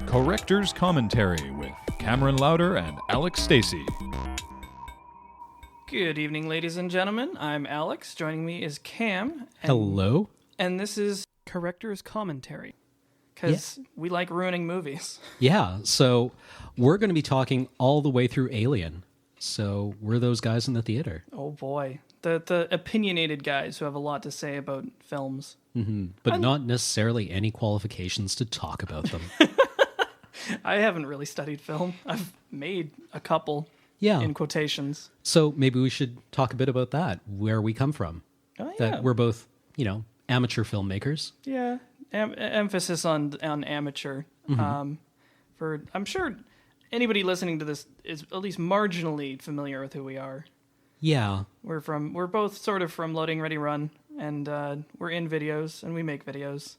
Corrector's Commentary with Cameron Lauder and Alex Stacey. Good evening, ladies and gentlemen. I'm Alex. Joining me is Cam. Hello. And this is Corrector's Commentary. Because we like ruining movies. Yeah, so we're going to be talking all the way through Alien. So we're those guys in the theater. Oh boy. The opinionated guys who have a lot to say about films. Mm-hmm. But not necessarily any qualifications to talk about them. I haven't really studied film. I've made a couple in quotations. So maybe we should talk a bit about that, where we come from. Oh, yeah. That we're both, amateur filmmakers. Yeah. Emphasis on amateur. Mm-hmm. I'm sure anybody listening to this is at least marginally familiar with who we are. Yeah. We're both sort of from Loading Ready Run, and we're in videos, and we make videos.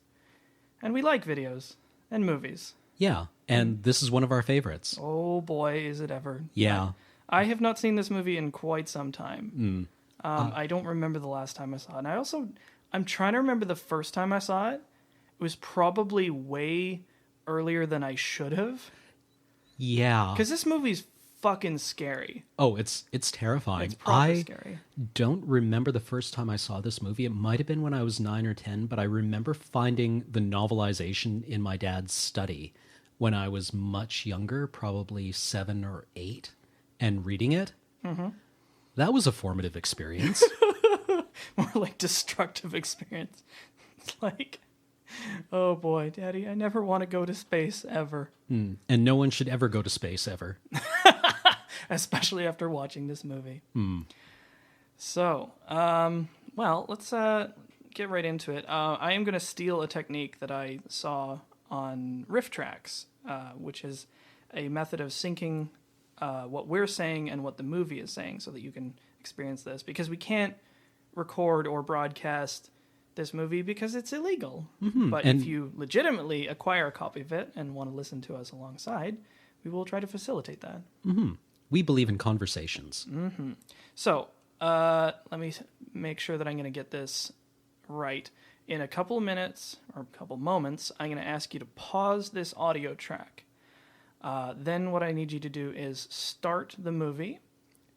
And we like videos and movies. Yeah, and this is one of our favorites. Oh boy, is it ever. Yeah. I have not seen this movie in quite some time. I don't remember the last time I saw it. And I'm trying to remember the first time I saw it. It was probably way earlier than I should have. Yeah. Because this movie's fucking scary. Oh, it's terrifying. It's probably scary. Don't remember the first time I saw this movie. It might have been when I was 9 or 10, but I remember finding the novelization in my dad's study when I was much younger, probably 7 or 8, and reading it. Mm-hmm. That was a formative experience. More like destructive experience. It's like, oh boy, Daddy, I never want to go to space ever. And no one should ever go to space ever. Especially after watching this movie. So, let's get right into it. I am going to steal a technique that I saw on Riff Tracks, which is a method of syncing what we're saying and what the movie is saying so that you can experience this. Because we can't record or broadcast this movie because it's illegal. Mm-hmm. But if you legitimately acquire a copy of it and want to listen to us alongside, we will try to facilitate that. Mm-hmm. We believe in conversations. Mm-hmm. So, let me make sure that I'm going to get this right. In a couple of minutes, or a couple moments, I'm going to ask you to pause this audio track. Then what I need you to do is start the movie,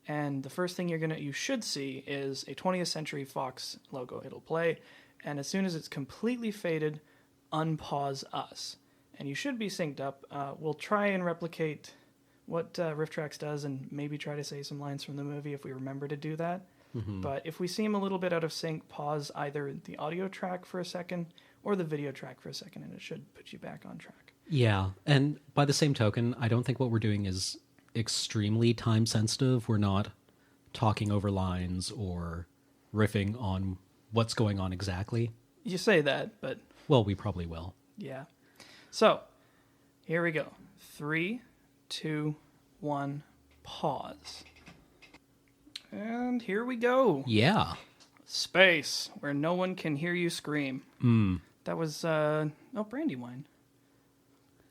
and the first thing you should see is a 20th Century Fox logo. It'll play, and as soon as it's completely faded, unpause us. And you should be synced up. We'll try and replicate what Riff Tracks does and maybe try to say some lines from the movie if we remember to do that. Mm-hmm. But if we seem a little bit out of sync, pause either the audio track for a second or the video track for a second, and it should put you back on track. Yeah, and by the same token, I don't think what we're doing is extremely time sensitive. We're not talking over lines or riffing on what's going on exactly. You say that, but... Well, we probably will. Yeah. So, here we go. 3, 2, 1, pause. And here we go. Yeah. Space, where no one can hear you scream. That was, Brandywine.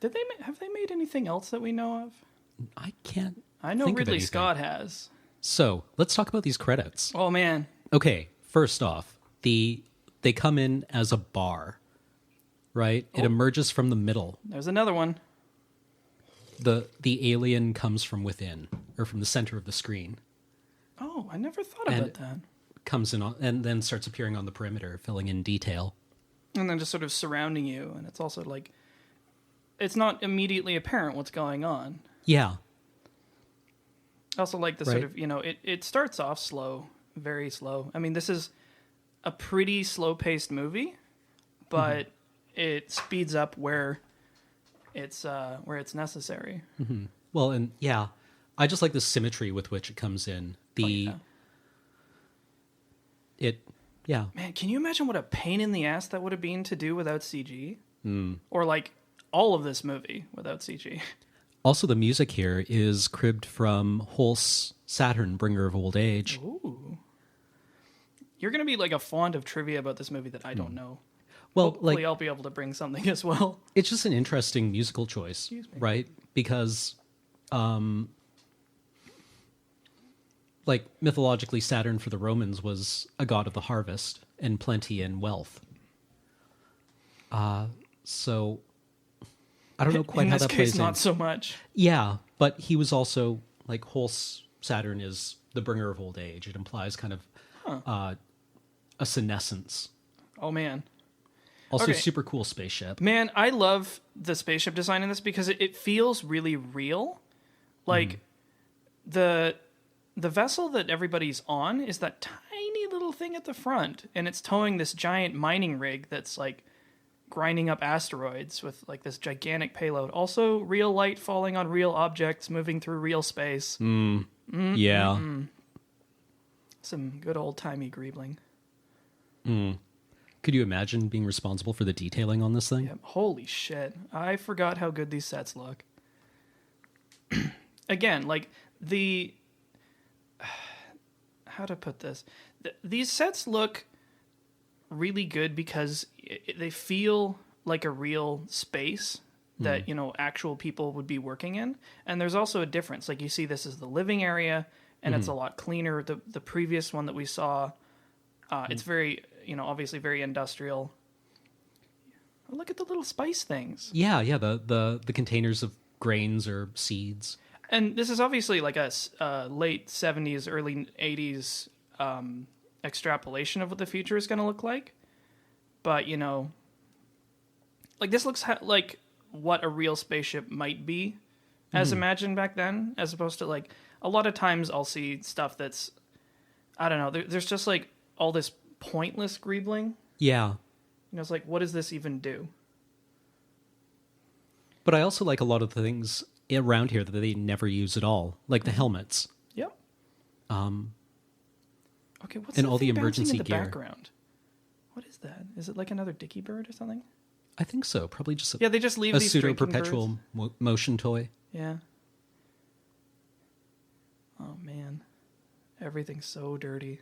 Have they made anything else that we know of? I can't I know think Ridley of Scott has. So, let's talk about these credits. Oh, man. Okay, first off, they come in as a bar, right? It emerges from the middle. There's another one. The alien comes from within, or from the center of the screen. Oh, I never thought about that. Comes in and then starts appearing on the perimeter, filling in detail. And then just sort of surrounding you, and it's also like, it's not immediately apparent what's going on. Yeah. I also like the sort of, it starts off slow, very slow. I mean, this is a pretty slow-paced movie, but it speeds up where it's necessary. Mm-hmm. Well, and yeah, I just like the symmetry with which it comes in. Man, can you imagine what a pain in the ass that would have been to do without CG? Or like all of this movie without CG. Also, the music here is cribbed from Holst's Saturn, Bringer of Old Age. Ooh. You're going to be like a font of trivia about this movie that I don't know. Well, hopefully I'll be able to bring something as well. It's just an interesting musical choice, right? Because, mythologically, Saturn for the Romans was a god of the harvest and plenty and wealth. So I don't know quite In how this that case, plays not in. so much. Yeah, but he was also like whole Saturn is the bringer of old age. It implies kind of a senescence. Oh man. Also, Okay. super cool spaceship. Man, I love the spaceship design in this because it feels really real. Like the vessel that everybody's on is that tiny little thing at the front, and it's towing this giant mining rig that's like grinding up asteroids with like this gigantic payload. Also, real light falling on real objects, moving through real space. Yeah. Some good old timey greebling. Could you imagine being responsible for the detailing on this thing? Yeah, holy shit. I forgot how good these sets look. Again, like how to put this? These sets look really good because they feel like a real space that, actual people would be working in. And there's also a difference. Like you see this is the living area and it's a lot cleaner. The previous one that we saw, it's very, obviously very industrial. Oh, look at the little spice things. Yeah, the containers of grains or seeds. And this is obviously like a late 70s, early 80s extrapolation of what the future is going to look like. But, like this looks like what a real spaceship might be as imagined back then, as opposed to like a lot of times I'll see stuff that's, I don't know, there's just like all this pointless greebling. Yeah. It's like, what does this even do? But I also like a lot of the things around here that they never use at all, like the helmets. Yep. Okay, what's and that all the thing bouncing emergency in the gear. Background? What is that? Is it like another dicky bird or something? I think so. Probably just Yeah, they just leave a these pseudo drinking perpetual motion toy. Yeah. Oh man, everything's so dirty.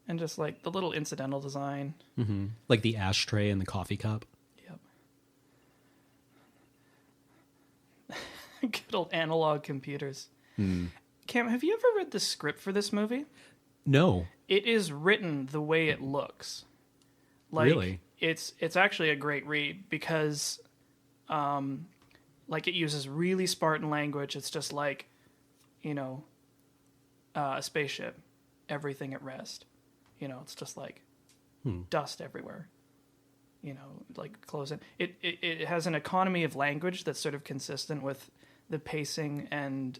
And just like the little incidental design. Like the ashtray and the coffee cup. Yep. Good old analog computers. Cam, have you ever read the script for this movie? No. It is written the way it looks. Like, Really? It's actually a great read because, like, it uses really Spartan language. It's just like, a spaceship, everything at rest. It's just like dust everywhere. Like close in. It has an economy of language that's sort of consistent with the pacing and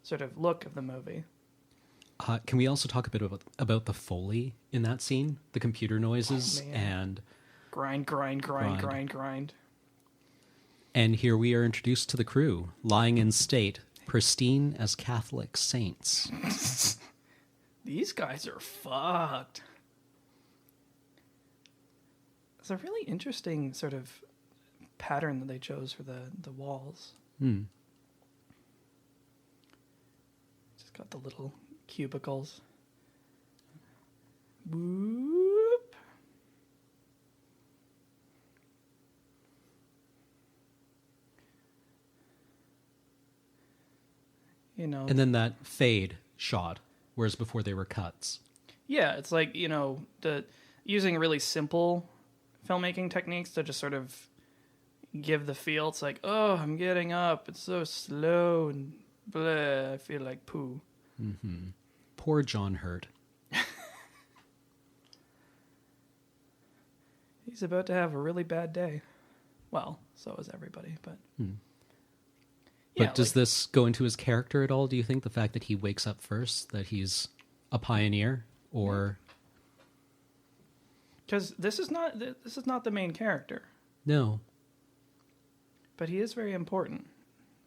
sort of look of the movie. Can we also talk a bit about the Foley in that scene? The computer noises and... Grind. And here we are introduced to the crew, lying in state, pristine as Catholic saints. These guys are fucked. It's a really interesting sort of pattern that they chose for the walls. Just got the little cubicles. Whoop. And then that fade shot, whereas before they were cuts. Yeah, it's like, using really simple filmmaking techniques to just sort of give the feel. It's like, oh, I'm getting up. It's so slow and bleh. I feel like poo. Poor John Hurt. He's about to have a really bad day. Well, so is everybody, but... But does this go into his character at all? Do you think the fact that he wakes up first, that he's a pioneer, or... Because this is not the main character. No. But he is very important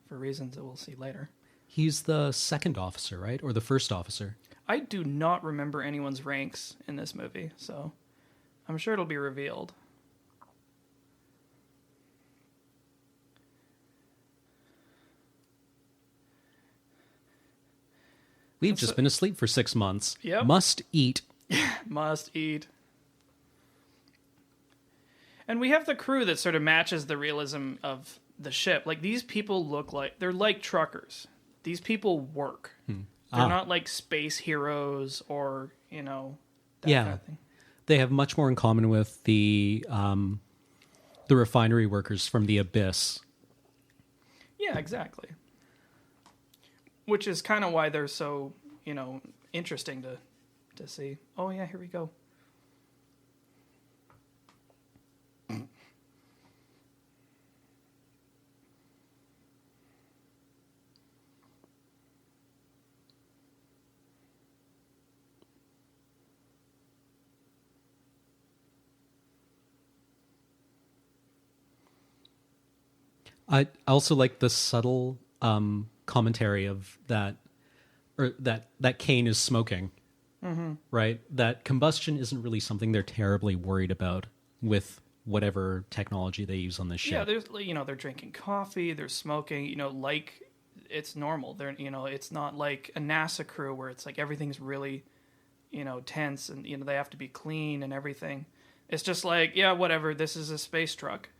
for reasons that we'll see later. He's the second officer, right? Or the first officer? I do not remember anyone's ranks in this movie, so I'm sure it'll be revealed. We've just been asleep for 6 months. Yep. Must eat. Must eat. And we have the crew that sort of matches the realism of the ship. Like, these people look like... They're like truckers. These people work. They're not like space heroes or, that kind of thing. They have much more in common with the the refinery workers from the abyss. Yeah, exactly. Which is kind of why they're so, interesting to see. Oh, yeah, here we go. I also like the subtle commentary of that, or that Kane is smoking, right? That combustion isn't really something they're terribly worried about with whatever technology they use on this ship. Yeah, there's they're drinking coffee, they're smoking, like it's normal. They're it's not like a NASA crew where it's like everything's really tense and they have to be clean and everything. It's just like, yeah, whatever, this is a space truck.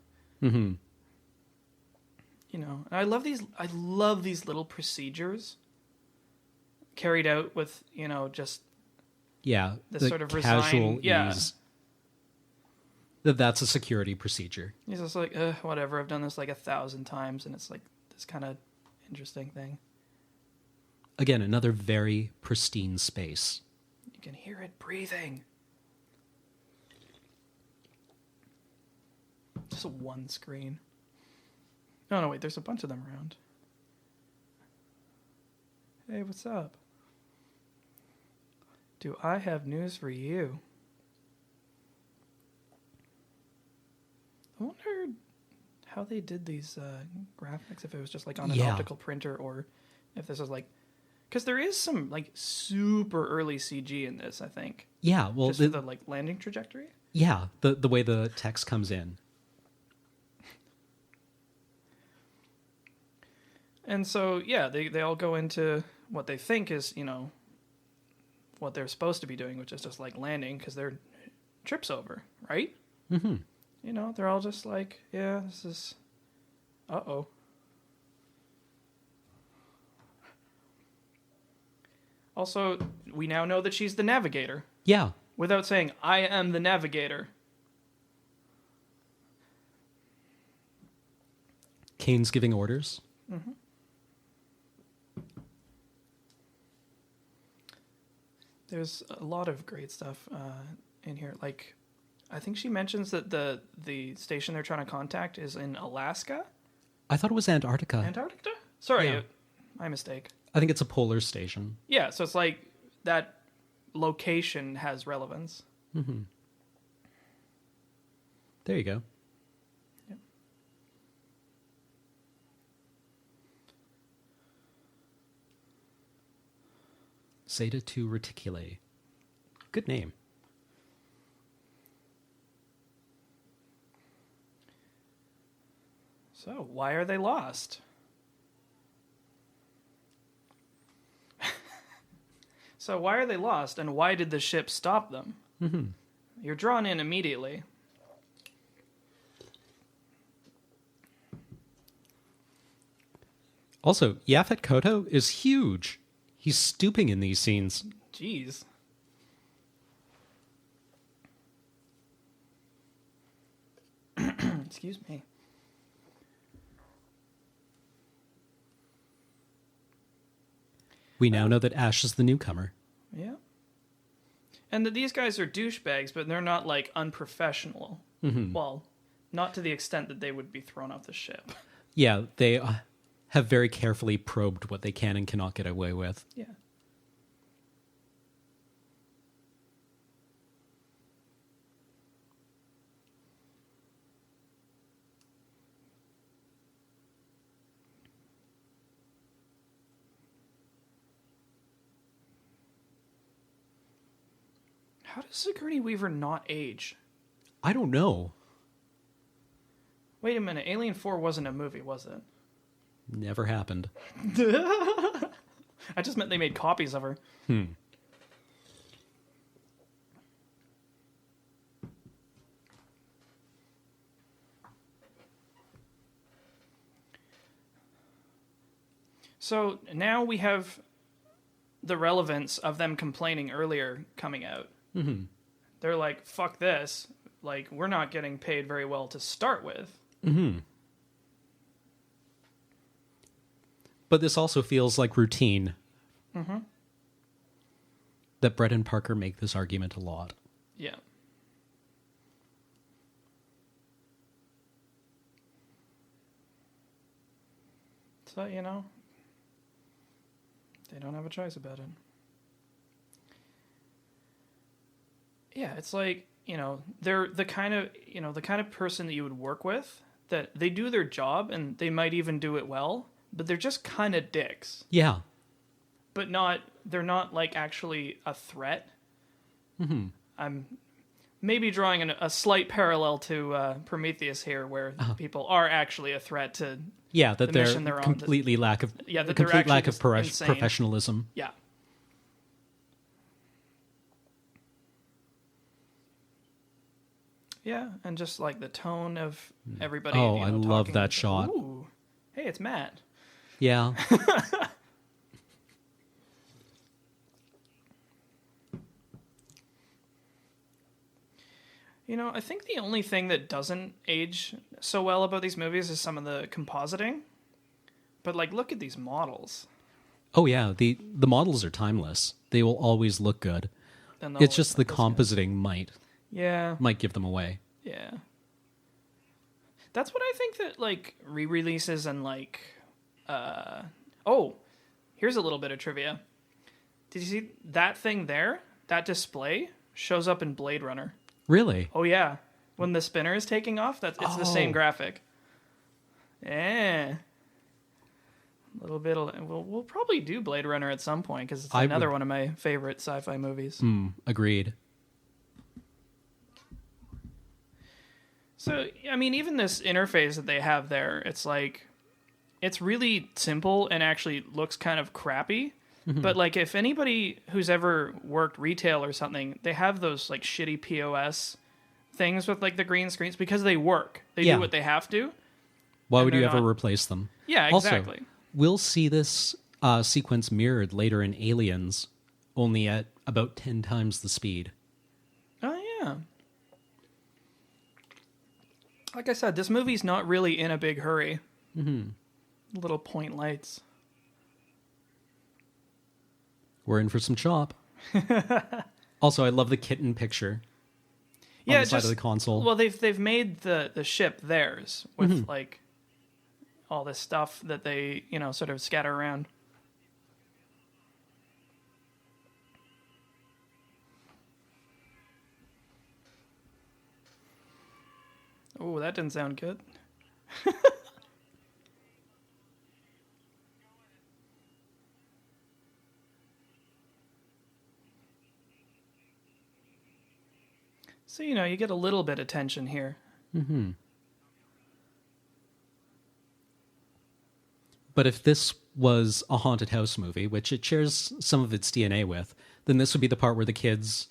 Mm-hmm. And I love these little procedures carried out with, just the sort of casual resigned, yeah. ease. That's a security procedure. He's just like, whatever, I've done this like 1,000 times, and it's like this kind of interesting thing. Again, another very pristine space. You can hear it breathing. Just one screen. Oh, no, wait, there's a bunch of them around. Hey, what's up? Do I have news for you? I wonder how they did these graphics, if it was just like on an optical printer or if this was like... Because there is some like super early CG in this, I think. Yeah, well... Just for the like landing trajectory? Yeah, the way the text comes in. And so, yeah, they all go into what they think is, what they're supposed to be doing, which is just like landing because their trip's over, right? Mm-hmm. They're all just like, yeah, this is... Uh-oh. Also, we now know that she's the navigator. Yeah. Without saying, I am the navigator. Kane's giving orders. Mm-hmm. There's a lot of great stuff in here. Like, I think she mentions that the station they're trying to contact is in Alaska. I thought it was Antarctica. Antarctica? Sorry, Yeah. My mistake. I think it's a polar station. Yeah, so it's like that location has relevance. Mm-hmm. There you go. Yep. Zeta 2 Reticulae. Good name. So, why are they lost? So, why are they lost, and why did the ship stop them? Mm-hmm. You're drawn in immediately. Also, Yaphet Kotto is huge. He's stooping in these scenes. Jeez. Excuse me. We now know that Ash is the newcomer. Yeah. And that these guys are douchebags, but they're not, like, unprofessional. Mm-hmm. Well, not to the extent that they would be thrown off the ship. Yeah, they have very carefully probed what they can and cannot get away with. Yeah. How does Sigourney Weaver not age? I don't know. Wait a minute, Alien 4 wasn't a movie, was it? Never happened. I just meant they made copies of her. So now we have the relevance of them complaining earlier coming out. Mm-hmm. They're like, fuck this. like, we're not getting paid very well to start with. Mm-hmm. But this also feels like routine. Mm-hmm. That Brett and Parker make this argument a lot. Yeah. So, you know, they don't have a choice about it. Yeah, it's like, you know, they're the kind of person that you would work with, that they do their job and they might even do it well, but they're just kind of dicks. Yeah. But they're not like actually a threat. Mm-hmm. I'm maybe drawing a slight parallel to Prometheus here, where people are actually a threat to that the they're mission they're on. completely lack of Yeah, that complete they're actually lack of just insane. professionalism. Yeah. Yeah, and just like the tone of everybody. Oh, you know, I love talking. that shot. Ooh. Hey, it's Matt. Yeah. You know, I think the only thing that doesn't age so well about these movies is some of the compositing. But like, look at these models. Oh yeah, the models are timeless. They will always look good. And It's just the compositing might give them away. Yeah. That's what I think that, like, re-releases and, like... Oh, here's a little bit of trivia. Did you see that thing there? That display shows up in Blade Runner. Really? Oh, yeah. When the spinner is taking off, it's the same graphic. Yeah. A little bit of... We'll probably do Blade Runner at some point, because it's another one of my favorite sci-fi movies. Agreed. So, I mean, even this interface that they have there, it's like, it's really simple and actually looks kind of crappy. Mm-hmm. But, like, if anybody who's ever worked retail or something, they have those, like, shitty POS things with, like, the green screens because they work. They do what they have to. Why would you ever replace them? Yeah, exactly. Also, we'll see this sequence mirrored later in Aliens, only at about 10 times the speed. Oh, yeah. Like I said, this movie's not really in a big hurry. Mm-hmm. Little point lights. We're in for some chop. Also, I love the kitten picture on the side of the console. Well, they've made the ship theirs with like all this stuff that they, you know, sort of scatter around. Oh, that didn't sound good. So, you know, you get a little bit of tension here. Mm-hmm. But if this was a haunted house movie, which it shares some of its DNA with, then this would be the part where the kids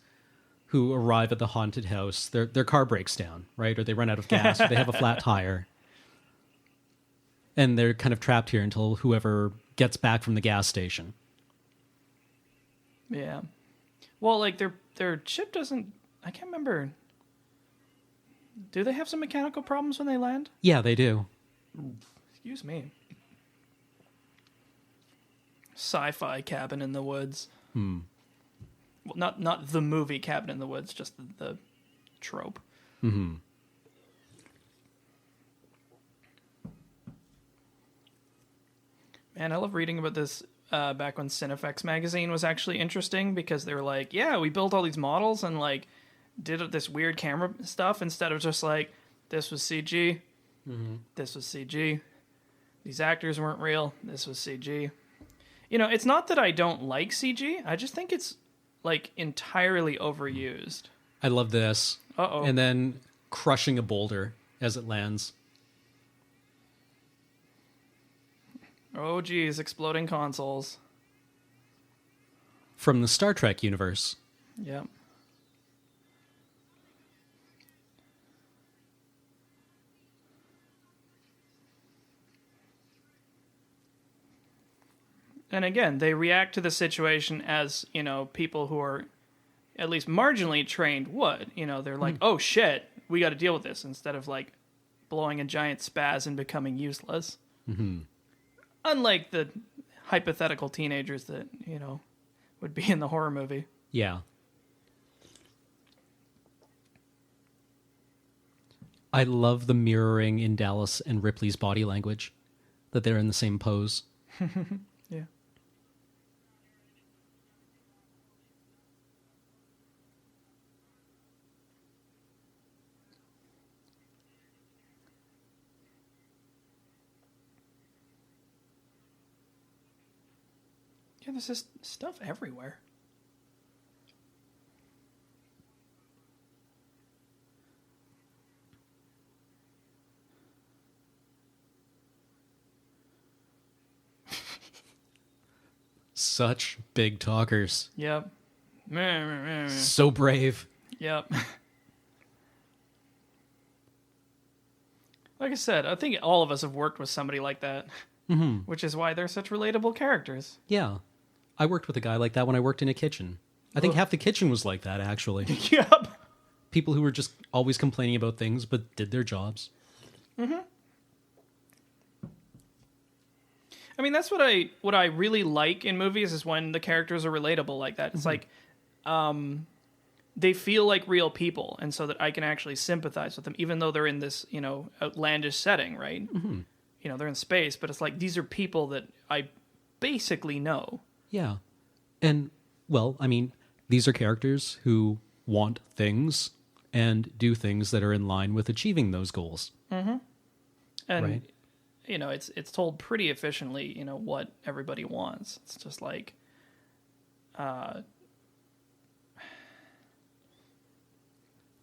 who arrive at the haunted house, their car breaks down, right? Or they run out of gas, or they have a flat tire. And they're kind of trapped here until whoever gets back from the gas station. Yeah. Well, like, their ship doesn't... I can't remember. Do they have some mechanical problems when they land? Yeah, they do. Excuse me. Sci-fi Cabin in the Woods. Well, not the movie Cabin in the Woods, just the trope. Mm-hmm. Man, I love reading about this back when Cinefex magazine was actually interesting, because they were like, yeah, we built all these models and like did this weird camera stuff instead of just like, this was CG, this was CG, these actors weren't real, this was CG. You know, it's not that I don't like CG, I just think it's like entirely overused. I love this. Uh-oh. And then crushing a boulder as it lands. Oh, geez, exploding consoles. From the Star Trek universe. Yep. And again, they react to the situation as, you know, people who are at least marginally trained would. You know, they're like, oh, shit, we got to deal with this instead of like blowing a giant spaz and becoming useless. Mm-hmm. Unlike the hypothetical teenagers that, would be in the horror movie. Yeah. I love the mirroring in Dallas and Ripley's body language, that they're in the same pose. Yeah. Yeah, there's just stuff everywhere. Such big talkers. Yep. So brave. Yep. Like I said, I think all of us have worked with somebody like that, which is why they're such relatable characters. Yeah. I worked with a guy like that when I worked in a kitchen. I think half the kitchen was like that, actually. Yep. People who were just always complaining about things but did their jobs. Mm-hmm. I mean, that's what I really like in movies is when the characters are relatable like that. It's like they feel like real people, and so that I can actually sympathize with them, even though they're in this, outlandish setting, right? Mm-hmm. They're in space, but it's like these are people that I basically know. Yeah. And, well, I mean, these are characters who want things and do things that are in line with achieving those goals. Mm-hmm. And, right? It's told pretty efficiently, what everybody wants. It's just like,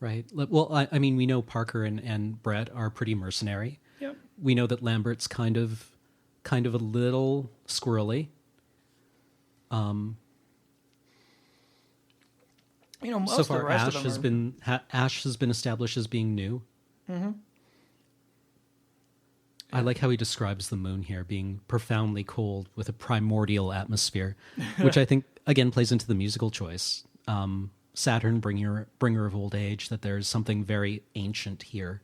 Right. Well, I mean, we know Parker and Brett are pretty mercenary. Yep. We know that Lambert's kind of a little squirrely. Most so of far, the rest Ash of has them Ash has been established as being new. Mm-hmm. I like how he describes the moon here being profoundly cold with a primordial atmosphere, which I think again plays into the musical choice. Saturn, bringer of old age. That there's something very ancient here.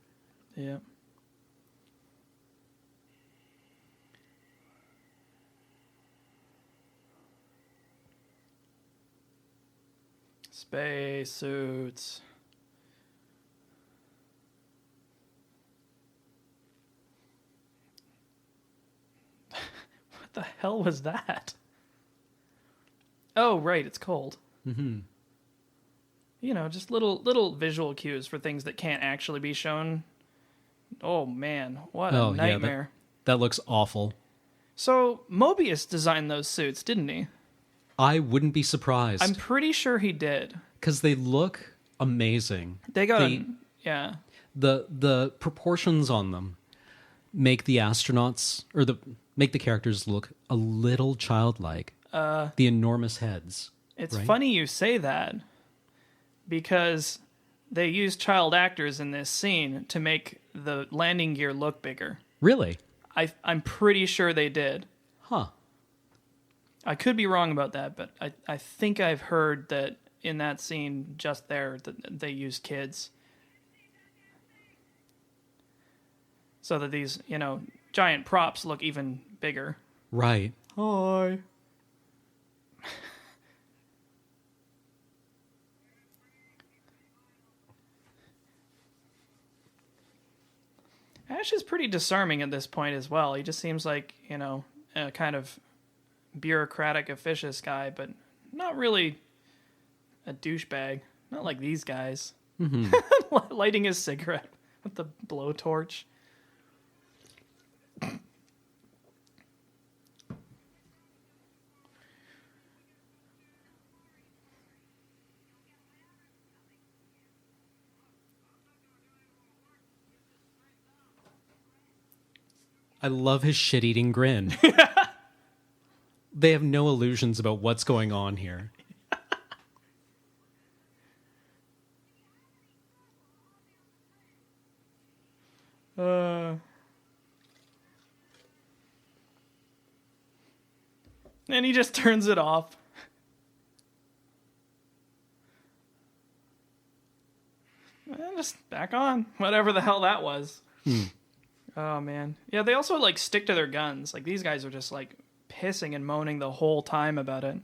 Yeah. Space suits. What the hell was that? Oh, right, it's cold. Mm-hmm. Just little visual cues for things that can't actually be shown. Oh man, what a nightmare. That looks awful. So, Mobius designed those suits, didn't he? I wouldn't be surprised. I'm pretty sure he did. Because they look amazing. They got yeah. The proportions on them make the astronauts make the characters look a little childlike. The enormous heads. It's right? funny you say that because they used child actors in this scene to make the landing gear look bigger. Really? I'm pretty sure they did. Huh. I could be wrong about that, but I think I've heard that in that scene just there that they used kids. So that these, giant props look even bigger. Right. Hi. Ash is pretty disarming at this point as well. He just seems like, a kind of bureaucratic, officious guy, but not really a douchebag. Not like these guys. Mm-hmm. Lighting his cigarette with the blowtorch. I love his shit-eating grin. They have no illusions about what's going on here. And he just turns it off. just back on. Whatever the hell that was. Oh, man. Yeah, they also, like, stick to their guns. Like, these guys are just, like, pissing and moaning the whole time about it.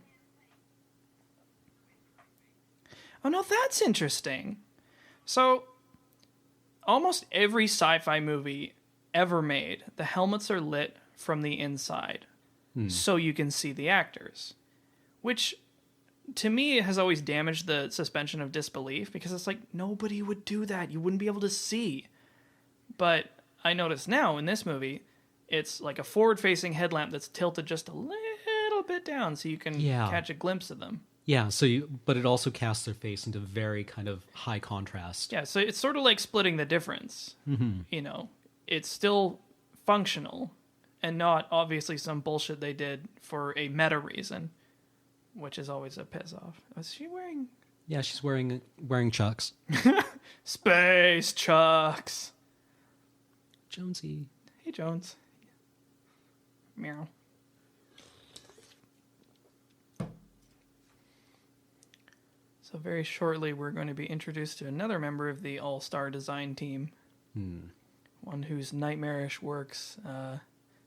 Oh, no, that's interesting. So, almost every sci-fi movie ever made, the helmets are lit from the inside. So you can see the actors. Which, to me, has always damaged the suspension of disbelief, because it's like, nobody would do that. You wouldn't be able to see. But I notice now, in this movie, it's like a forward-facing headlamp that's tilted just a little bit down so you can catch a glimpse of them. Yeah, but it also casts their face into very kind of high contrast. Yeah, so it's sort of like splitting the difference. You know, it's still functional and not obviously some bullshit they did for a meta reason, which is always a piss off. Was she wearing... Yeah, she's wearing Chucks. Space Chucks. Jonesy. Hey, Jones. Meow. So very shortly, we're going to be introduced to another member of the all-star design team. One whose nightmarish works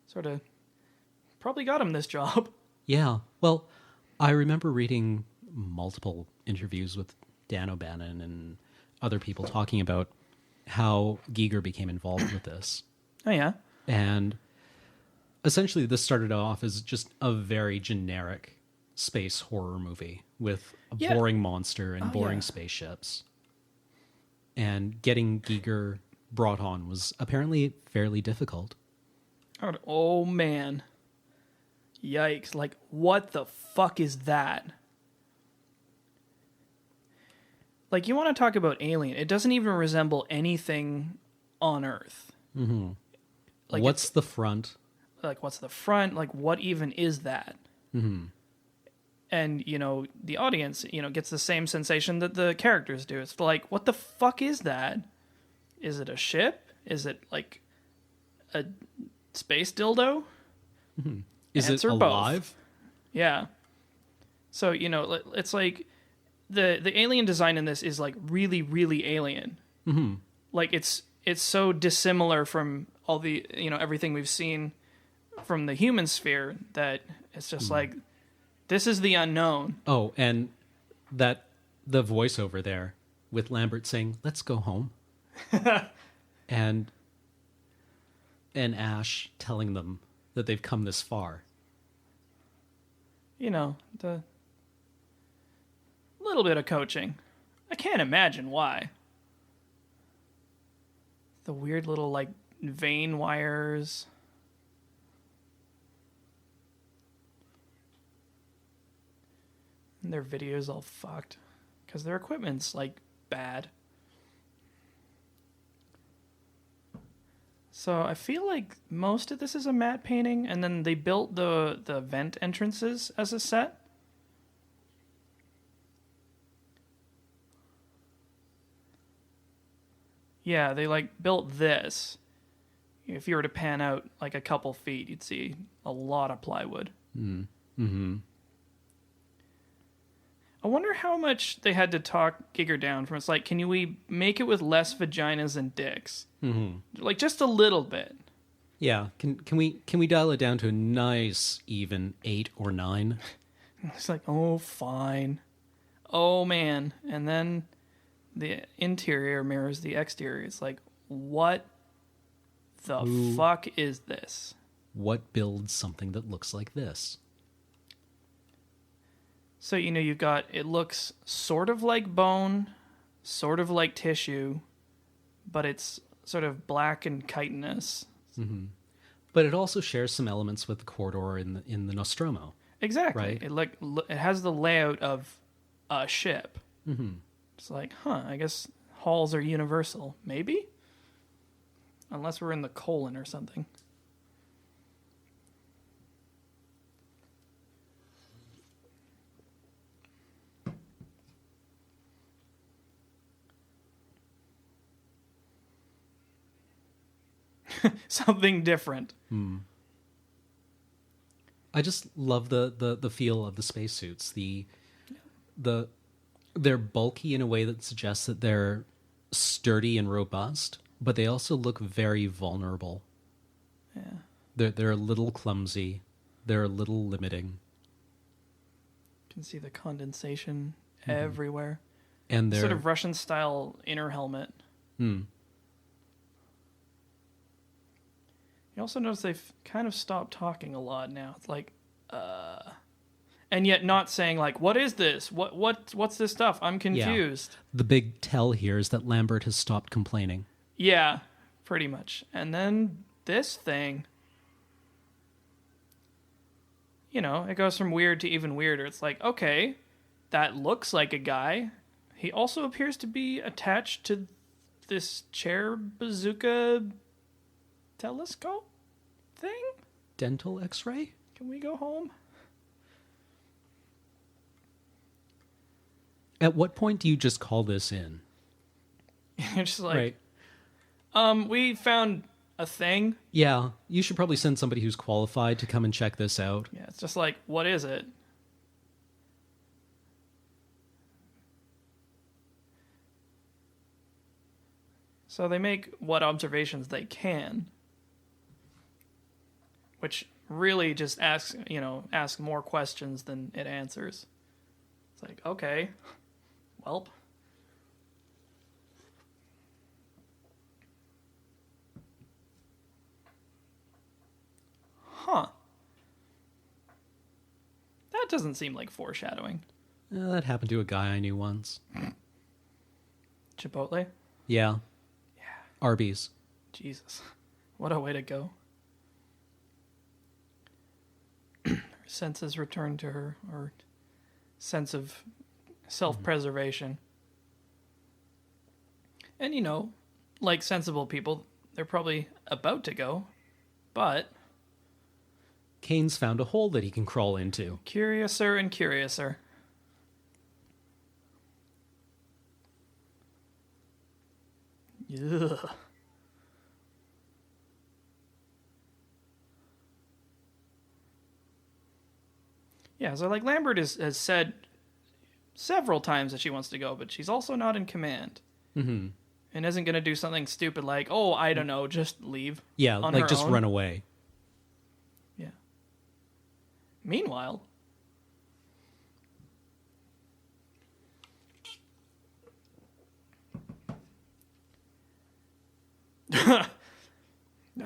sort of probably got him this job. Yeah. Well, I remember reading multiple interviews with Dan O'Bannon and other people talking about how Giger became involved with this. Oh, yeah? And essentially this started off as just a very generic space horror movie with a boring monster and boring spaceships. And getting Giger brought on was apparently fairly difficult. Oh, man. Yikes. Like, what the fuck is that? Like, you want to talk about Alien. It doesn't even resemble anything on Earth. Like, what's the front? Like, what's the front? Like, what even is that? And, you know, the audience, you know, gets the same sensation that the characters do. It's like, what the fuck is that? Is it a ship? Is it, like, a space dildo? Is it alive? Both. Yeah. So, you know, it's like the alien design in this is, like, really, really alien. Like, it's so dissimilar from all the, you know, everything we've seen from the human sphere that it's just like, this is the unknown. Oh, and the voiceover there with Lambert saying, "Let's go home." and Ash telling them that they've come this far. You know, the little bit of coaching. I can't imagine why. The weird little, like, vein wires. And their video's all fucked. Because their equipment's, like, bad. So I feel like most of this is a matte painting, and then they built the vent entrances as a set. Yeah, they, like, built this. If you were to pan out, like, a couple feet, you'd see a lot of plywood. I wonder how much they had to talk Giger down from. It's like, we make it with less vaginas and dicks? Like, just a little bit. Yeah. Can we dial it down to a nice even 8 or 9? It's like, oh, fine. Oh, man. And then the interior mirrors the exterior. It's like, what the fuck is this? What builds something that looks like this? So, you know, you've got, it looks sort of like bone, sort of like tissue, but it's sort of black and chitinous. But it also shares some elements with the corridor in the Nostromo. Exactly. Right? It has the layout of a ship. It's like, I guess halls are universal. Maybe? Unless we're in the colon or something. Something different. I just love the feel of the spacesuits. They're bulky in a way that suggests that they're sturdy and robust, but they also look very vulnerable. Yeah. They're a little clumsy. They're a little limiting. You can see the condensation everywhere. And they're Sort of Russian-style inner helmet. Hmm. You also notice they've kind of stopped talking a lot now. It's like, and yet not saying like, "What is this? What's this stuff? I'm confused." The big tell here is that Lambert has stopped complaining. Yeah, pretty much. And then this thing, you know, it goes from weird to even weirder. It's like, okay, that looks like a guy. He also appears to be attached to this chair bazooka telescope thing. Dental x-ray? Can we go home? At what point do you just call this in? You're just like, we found a thing. Yeah, you should probably send somebody who's qualified to come and check this out. Yeah, it's just like, what is it? So they make what observations they can, which really just asks more questions than it answers. It's like, okay, welp. Huh. That doesn't seem like foreshadowing. That happened to a guy I knew once. Chipotle? Yeah. Yeah. Arby's. Jesus. What a way to go. Her senses return to her, or sense of self-preservation. And, you know, like sensible people, they're probably about to go, but Kane's found a hole that he can crawl into. curiouser and curiouser. Ugh. Yeah, so like Lambert has said several times that she wants to go, but she's also not in command. Mm-hmm. And isn't going to do something stupid like, oh, I don't know, just leave. Yeah, on like her just own. run away. Yeah. Meanwhile, that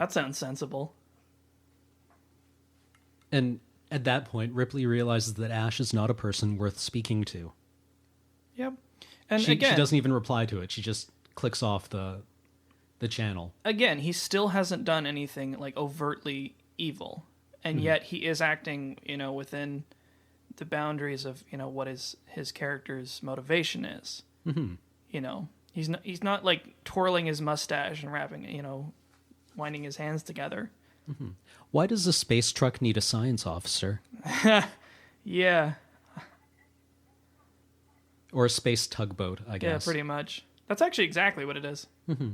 sounds sensible. And at that point, Ripley realizes that Ash is not a person worth speaking to. Yep. And She again, doesn't even reply to it. She just clicks off the channel. again, he still hasn't done anything like overtly evil, and yet he is acting, you know, within the boundaries of, you know, what his character's motivation is. Mm-hmm. You know, he's not like twirling his mustache and wrapping, you know, winding his hands together. Mm-hmm. Why does a space truck need a science officer? Yeah, Or a space tugboat, I yeah, guess. pretty much. That's actually exactly what it is. Mm-hmm.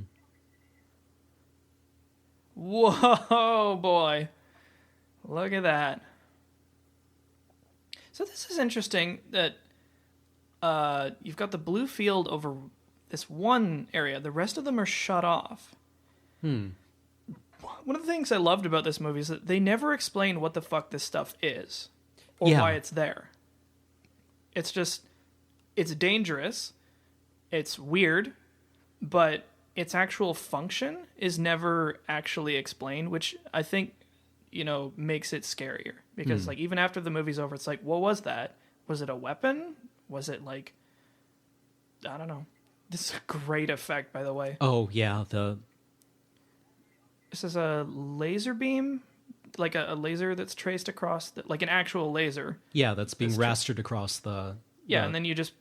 Whoa, boy. Look at that. So this is interesting that you've got the blue field over this one area. The rest of them are shut off. Hmm. One of the things I loved about this movie is that they never explain what the fuck this stuff is or Yeah. why it's there. It's just, it's dangerous, it's weird, but its actual function is never actually explained, which I think, you know, makes it scarier. Because, like, even after the movie's over, it's like, what was that? Was it a weapon? Was it, like, I don't know. This is a great effect, by the way. Oh, yeah, This is a laser beam, like a laser that's traced across, like an actual laser. that's being rastered across the... Yeah, and then you just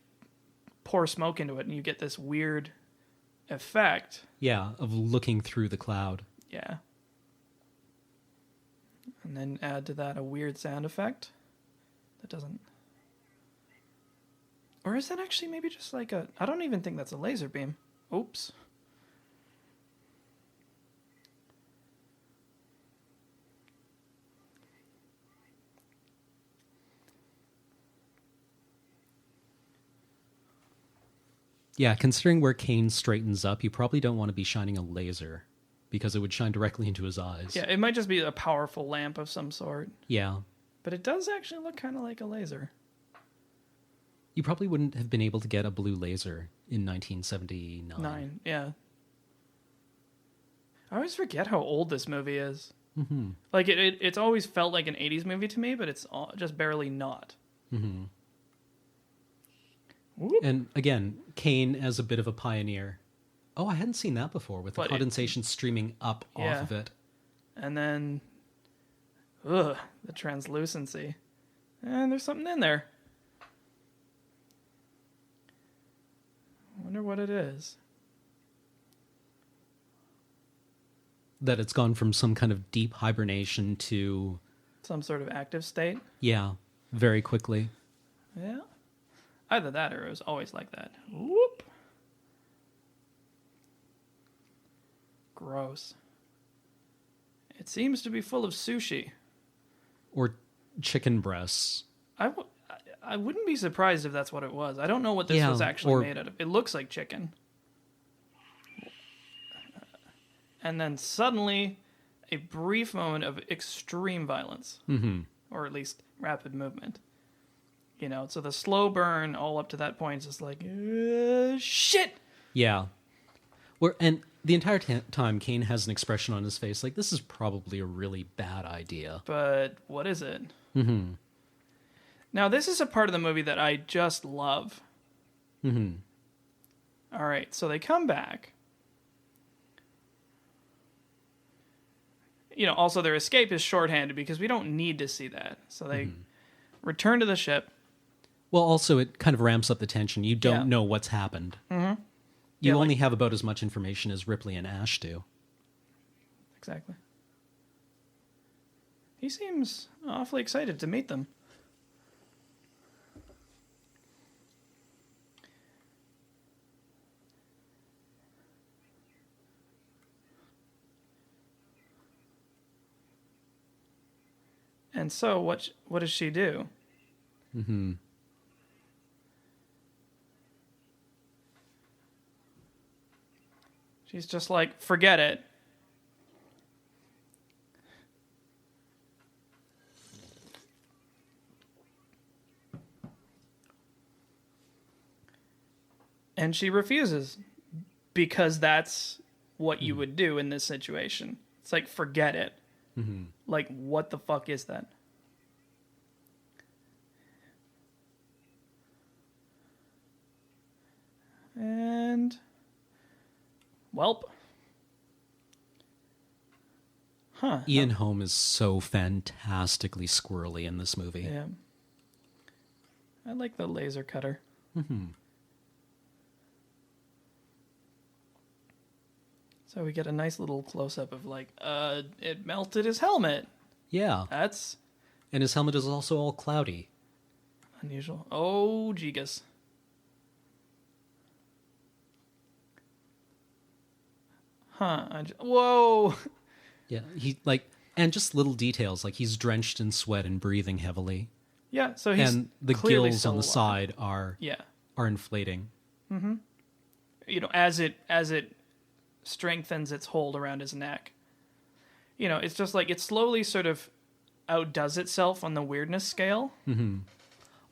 pour smoke into it, and you get this weird effect. Yeah, of looking through the cloud. Yeah. And then add to that a weird sound effect. That doesn't... Or is that actually maybe just like a... I don't even think that's a laser beam. Oops. Yeah, considering where Kane straightens up, you probably don't want to be shining a laser because it would shine directly into his eyes. Yeah, it might just be a powerful lamp of some sort. Yeah. But it does actually look kind of like a laser. You probably wouldn't have been able to get a blue laser in 1979. Yeah. I always forget how old this movie is. Mm-hmm. Like, it's always felt like an 80s movie to me, but it's just barely not. Mm-hmm. Whoop. And again, Kane as a bit of a pioneer. Oh, I hadn't seen that before, with the condensation streaming up off of it. And then, the translucency. And there's something in there. I wonder what it is. That it's gone from some kind of deep hibernation to... Some sort of active state? Yeah, very quickly. Yeah. Either that or it was always like that. Whoop. Gross. It seems to be full of sushi. Or chicken breasts. I wouldn't be surprised if that's what it was. I don't know what this was actually made out of. It looks like chicken. And then suddenly, a brief moment of extreme violence. Mm-hmm. Or at least rapid movement. You know, so the slow burn all up to that point is just like, shit! Yeah. And the entire time, Kane has an expression on his face like, this is probably a really bad idea. But what is it? Mm-hmm. Now, this is a part of the movie that I just love. Mm-hmm. All right, so they come back. You know, also their escape is shorthanded because we don't need to see that. So they return to the ship. Well, also, it kind of ramps up the tension. You don't know what's happened. Mm-hmm. You only have about as much information as Ripley and Ash do. Exactly. He seems awfully excited to meet them. And so, what does she do? Mm-hmm. She's just like, forget it. And she refuses because that's what you would do in this situation. It's like, forget it. Mm-hmm. Like, what the fuck is that? And... welp. Huh. Ian Holm is so fantastically squirrely in this movie. Yeah. I like the laser cutter. Mm-hmm. So we get a nice little close-up of like, it melted his helmet. Yeah. That's And his helmet is also all cloudy. unusual. Oh, Gigas. Huh. Whoa. Yeah, and just little details, like he's drenched in sweat and breathing heavily. Yeah, so he's and the clearly gills still on the alive. side are Yeah. inflating. Mm-hmm. You know, as it strengthens its hold around his neck. You know, it's just like it slowly sort of outdoes itself on the weirdness scale. Mm-hmm.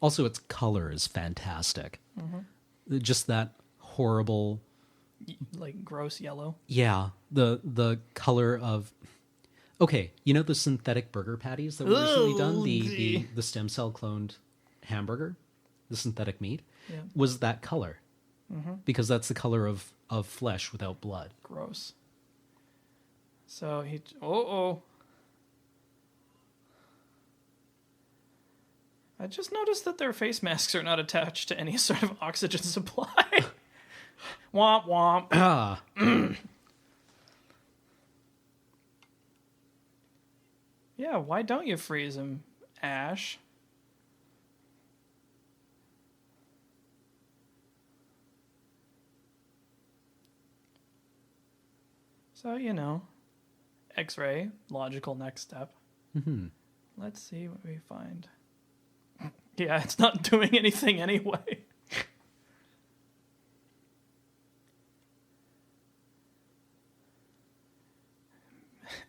Also, its color is fantastic. Mm-hmm. Just that horrible, Like gross yellow. yeah, the color of. Okay, you know the synthetic burger patties that were recently done, the stem cell cloned hamburger, the synthetic meat, was that color, because that's the color of flesh without blood. Gross. So he... I just noticed that their face masks are not attached to any sort of oxygen supply. Womp womp. Ah. Yeah, why don't you freeze him, Ash? So, you know, X-ray, logical next step. Mm-hmm. Let's see what we find. Yeah, it's not doing anything anyway.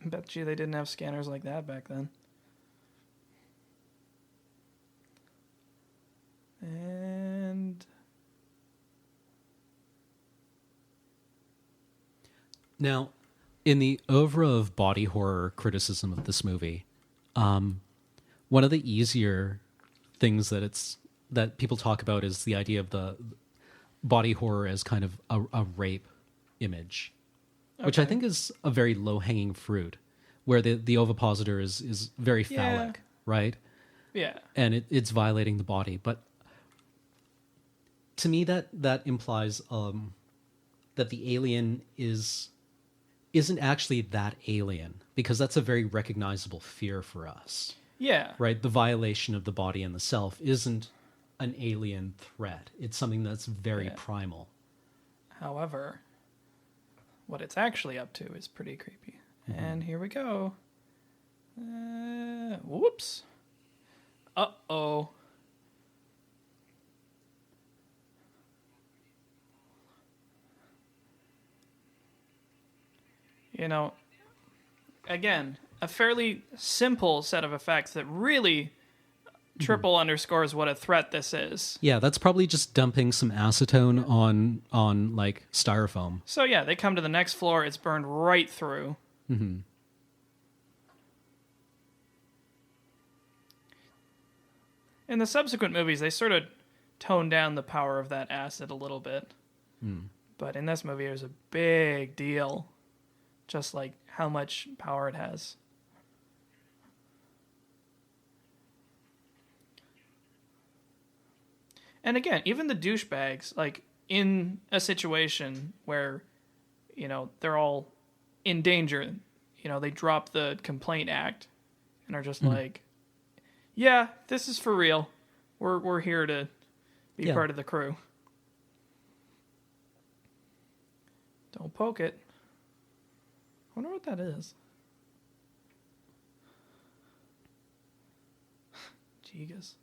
Bet you they didn't have scanners like that back then. And Now, in the oeuvre of body horror criticism of this movie, one of the easier things that people talk about is the idea of the body horror as kind of a rape image, which I think is a very low hanging fruit, where the ovipositor is very phallic, right? yeah. And it's violating the body. But to me, that implies that the alien isn't actually that alien, because that's a very recognizable fear for us. Yeah. Right? The violation of the body and the self isn't an alien threat. It's something that's very primal. However, what it's actually up to is pretty creepy. Mm-hmm. And here we go. Whoops. Uh-oh. You know, again, a fairly simple set of effects that really triple underscores what a threat this is. Yeah, that's probably just dumping some acetone on like styrofoam. So yeah, they come to the next floor, it's burned right through. Mm-hmm. In the subsequent movies, they sort of tone down the power of that acid a little bit. But in this movie, it was a big deal. Just like how much power it has. And again, even the douchebags, like in a situation where, you know, they're all in danger, you know, they drop the complaint act and are just like, yeah, this is for real. We're here to be part of the crew. Don't poke it. I wonder what that is. Jeegas.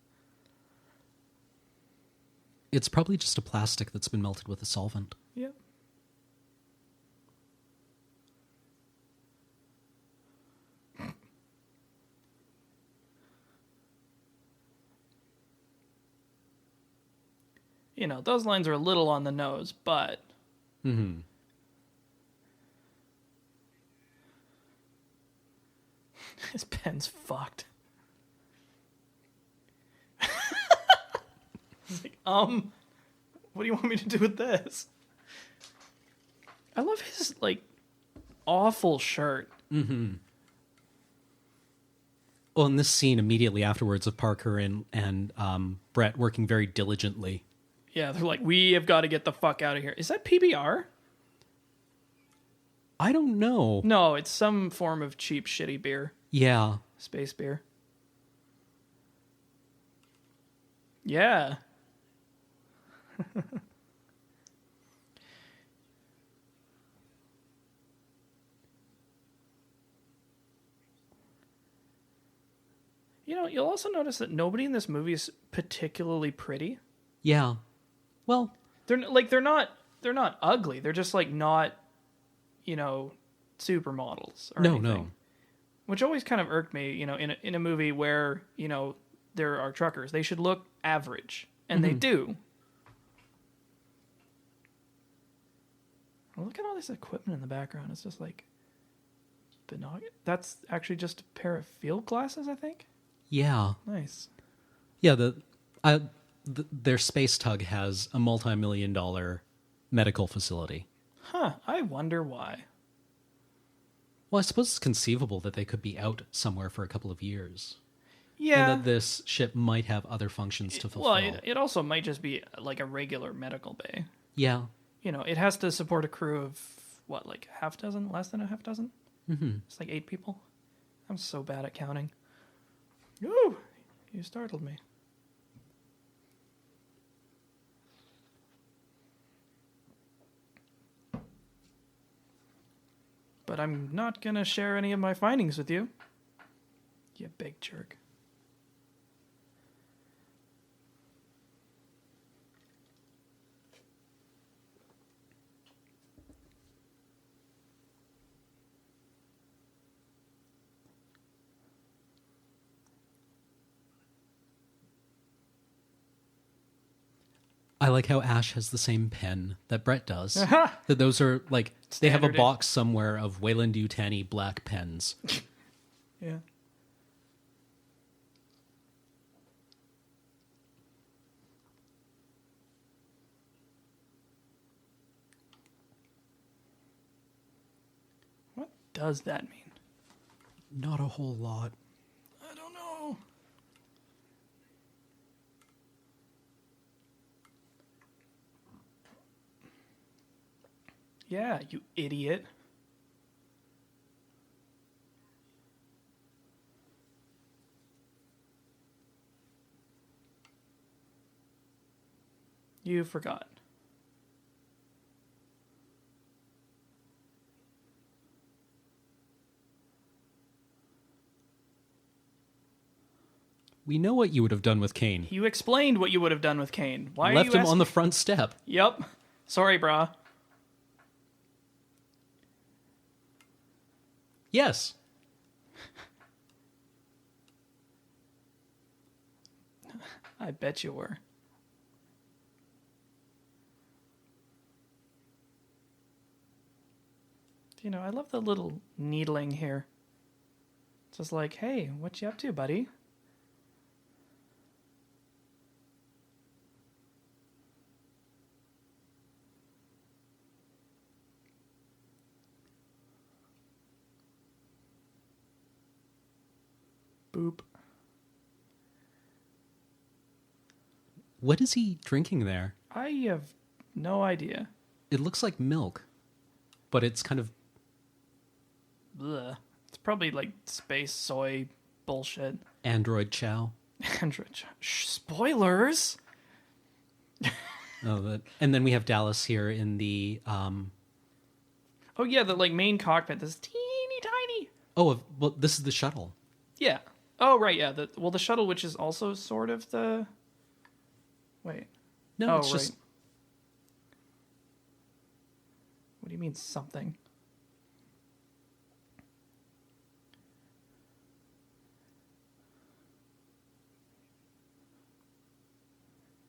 It's probably just a plastic that's been melted with a solvent. Yep. You know, those lines are a little on the nose, but... Mm-hmm. His pen's fucked. He's like, what do you want me to do with this? I love his, like, awful shirt. Mm-hmm. Well, in this scene immediately afterwards of Parker and Brett working very diligently. Yeah, they're like, we have got to get the fuck out of here. Is that PBR? I don't know. No, it's some form of cheap, shitty beer. Yeah. Space beer. Yeah. You know, you'll also notice that nobody in this movie is particularly pretty. Yeah. Well, they're not ugly. They're just like not, you know, supermodels or anything. No. Which always kind of irked me, you know, in a movie where, you know, there are truckers. They should look average, and they do. Look at all this equipment in the background. It's just like binocular. That's actually just a pair of field glasses, I think. Yeah. Nice. Yeah, their space tug has a multi-million-dollar medical facility. Huh, I wonder why. Well, I suppose it's conceivable that they could be out somewhere for a couple of years. Yeah. And that this ship might have other functions to fulfill. Well, it also might just be like a regular medical bay. Yeah. You know, it has to support a crew of, what, like half dozen? Less than a half dozen? Mm-hmm. It's like 8 people. I'm so bad at counting. Ooh, you startled me. But I'm not going to share any of my findings with you. You big jerk. I like how Ash has the same pen that Brett does. That those are like they have a Standard. box somewhere of Wayland-Yutani black pens. Yeah. What does that mean? Not a whole lot. I don't know. Yeah, you idiot. You forgot. We know what you would have done with Kane. You explained what you would have done with Kane. Why are Left you him on the asking- front step. Yep. Sorry, brah. Yes. I bet you were. You know, I love the little needling here. It's just like, hey, what you up to, buddy? Boop. What is he drinking there? I have no idea. It looks like milk, but it's kind of... Blech. It's probably like space soy bullshit. Android chow. Spoilers? And then we have Dallas here in the... Oh yeah, the like main cockpit. This teeny tiny. well, this is the shuttle. Yeah. Oh right, yeah. The shuttle, which is also sort of the. Wait. No, Oh, it's just... right. What do you mean something?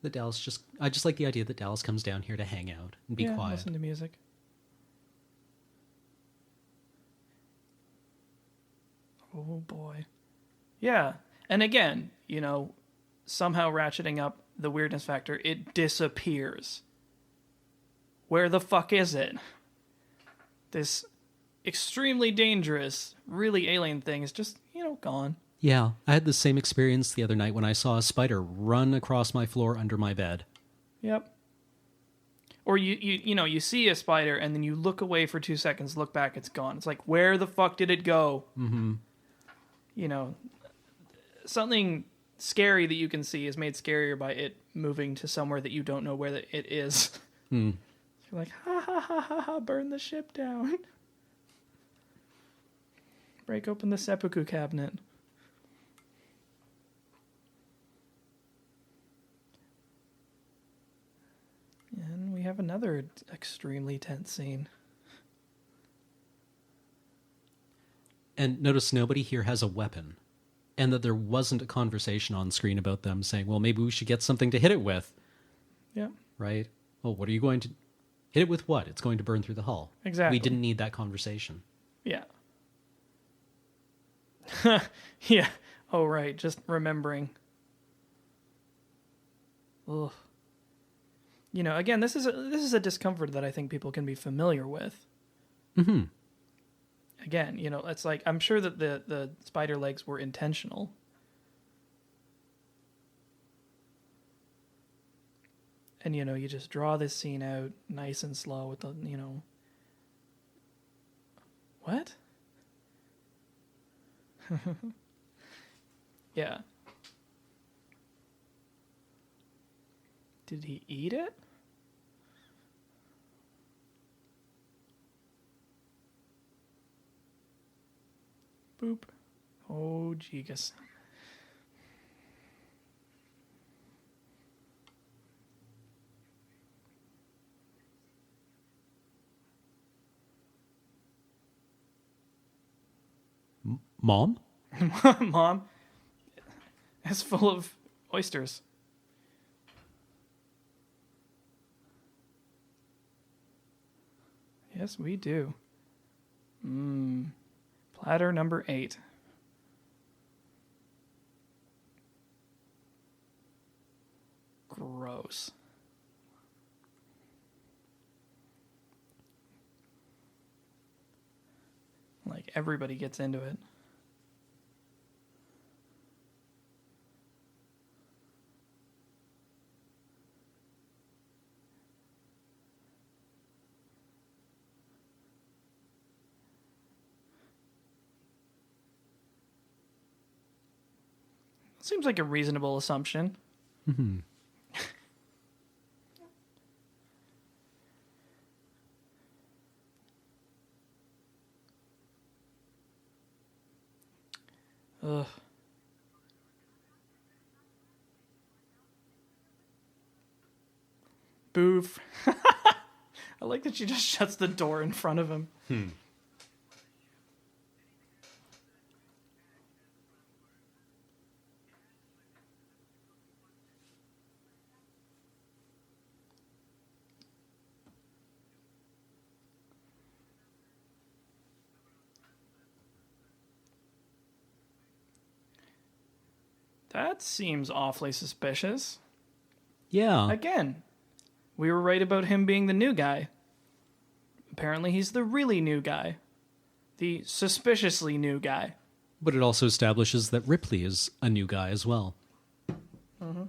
I just like the idea that Dallas comes down here to hang out and be quiet. Listen to music. Oh boy. Yeah. And again, you know, somehow ratcheting up the weirdness factor, it disappears. Where the fuck is it? This extremely dangerous, really alien thing is just, you know, gone. Yeah, I had the same experience the other night when I saw a spider run across my floor under my bed. Yep. Or you see a spider and then you look away for 2 seconds, look back, it's gone. It's like, where the fuck did it go? Mm-hmm. You know, something scary that you can see is made scarier by it moving to somewhere that you don't know where it is. Hmm. You're like, ha ha ha ha ha, burn the ship down. Break open the seppuku cabinet. And we have another extremely tense scene. And notice nobody here has a weapon. And that there wasn't a conversation on screen about them saying, well, maybe we should get something to hit it with. Yeah. Right? Well, what are you going to... Hit it with what? It's going to burn through the hull. Exactly. We didn't need that conversation. Yeah. Yeah. Oh, right. Just remembering. Ugh. You know, again, this is a discomfort that I think people can be familiar with. Mm-hmm. Again, you know, it's like, I'm sure that the spider legs were intentional. And, you know, you just draw this scene out nice and slow with the, you know... What? Yeah. Did he eat it? Boop. Oh, jeegus. Mom? Mom, it's full of oysters. Yes, we do. Platter number 8. Gross. Like, everybody gets into it. Seems like a reasonable assumption. Mm-hmm. Ugh. Boof. I like that she just shuts the door in front of him. That seems awfully suspicious. Yeah. Again, we were right about him being the new guy. Apparently he's the really new guy. The suspiciously new guy. But it also establishes that Ripley is a new guy as well. Mm-hmm.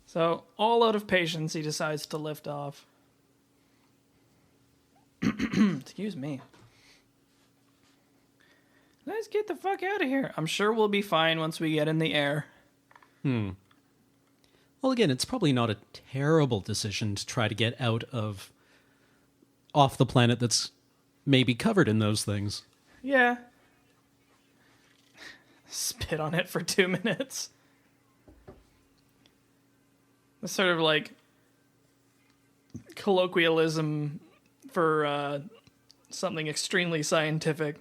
So, all out of patience, he decides to lift off. Excuse me. Let's get the fuck out of here. I'm sure we'll be fine once we get in the air. Well, again, it's probably not a terrible decision to try to get out of off the planet that's maybe covered in those things. Yeah. Spit on it for 2 minutes. It's sort of like colloquialism for something extremely scientific.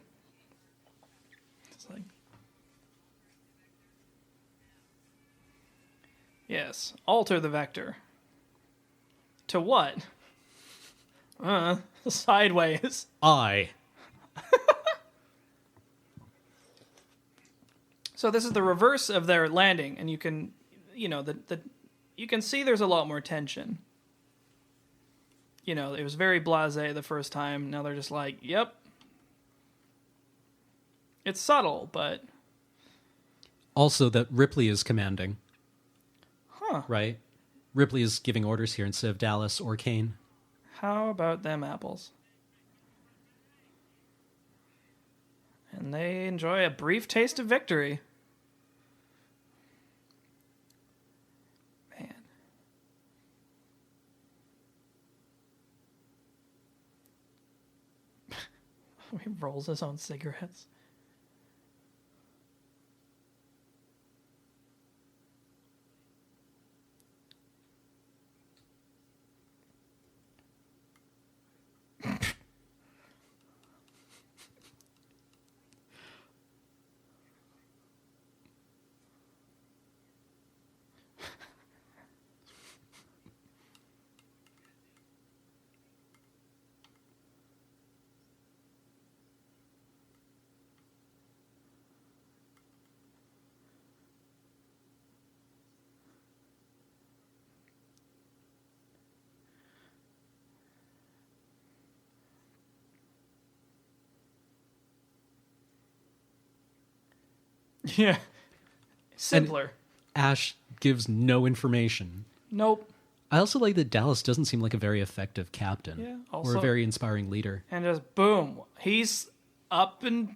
It's like, yes, alter the vector. To what? Sideways. So this is the reverse of their landing, and you can, you can see there's a lot more tension. You know, it was very blasé the first time. Now they're just like, yep. It's subtle, but... Also that Ripley is commanding. Huh. Right? Ripley is giving orders here instead of Dallas or Kane. How about them apples? And they enjoy a brief taste of victory. Man. He rolls his own cigarettes. Yeah. Simpler. And Ash gives no information. Nope. I also like that Dallas doesn't seem like a very effective captain. Yeah, or also- a very inspiring leader. And just boom. He's up and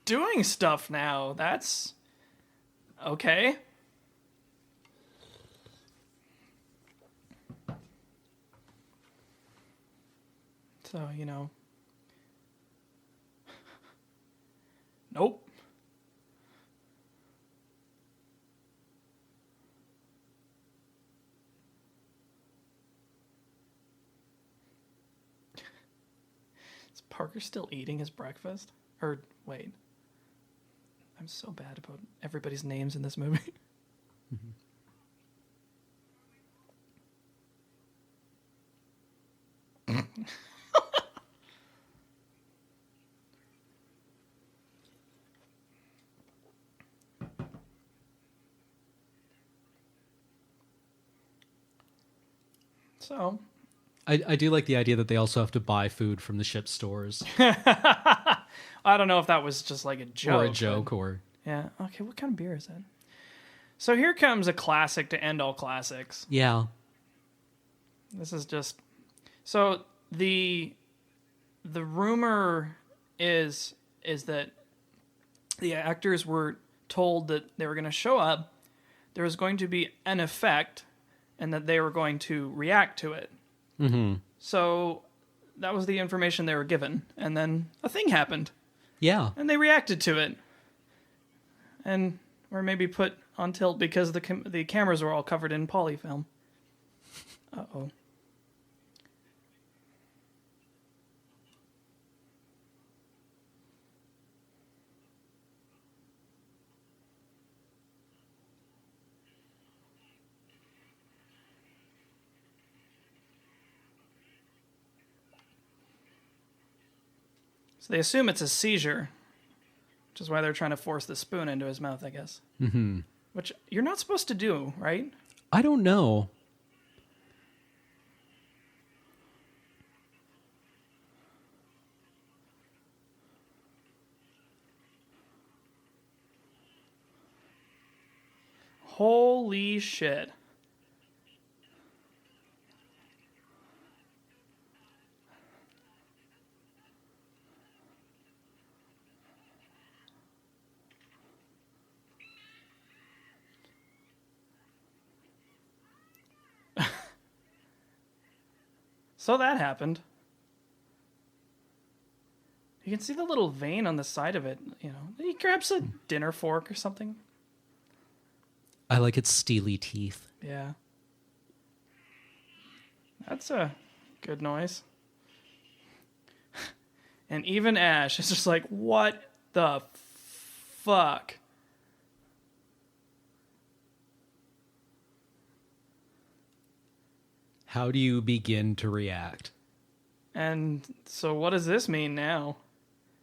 doing stuff now. That's okay. So, Nope. Is Parker still eating his breakfast? Or, wait. I'm so bad about everybody's names in this movie. So, I do like the idea that they also have to buy food from the ship stores. I don't know if that was just like a joke. Or a joke, or... Yeah. Okay, what kind of beer is that? So here comes a classic to end all classics. Yeah. This is just... So the rumor is that the actors were told that they were going to show up, there was going to be an effect, and that they were going to react to it. Mm-hmm. So that was the information they were given, and then a thing happened. Yeah. And they reacted to it. And were maybe put on tilt because the cameras were all covered in polyfilm. Uh-oh. So they assume it's a seizure, which is why they're trying to force the spoon into his mouth, I guess. Mm-hmm. Which you're not supposed to do, right? I don't know. Holy shit. So that happened. You can see the little vein on the side of it, you know. He grabs a dinner fork or something. I like its steely teeth. Yeah. That's a good noise. And even Ash is just like, what the fuck? How do you begin to react? And so what does this mean now?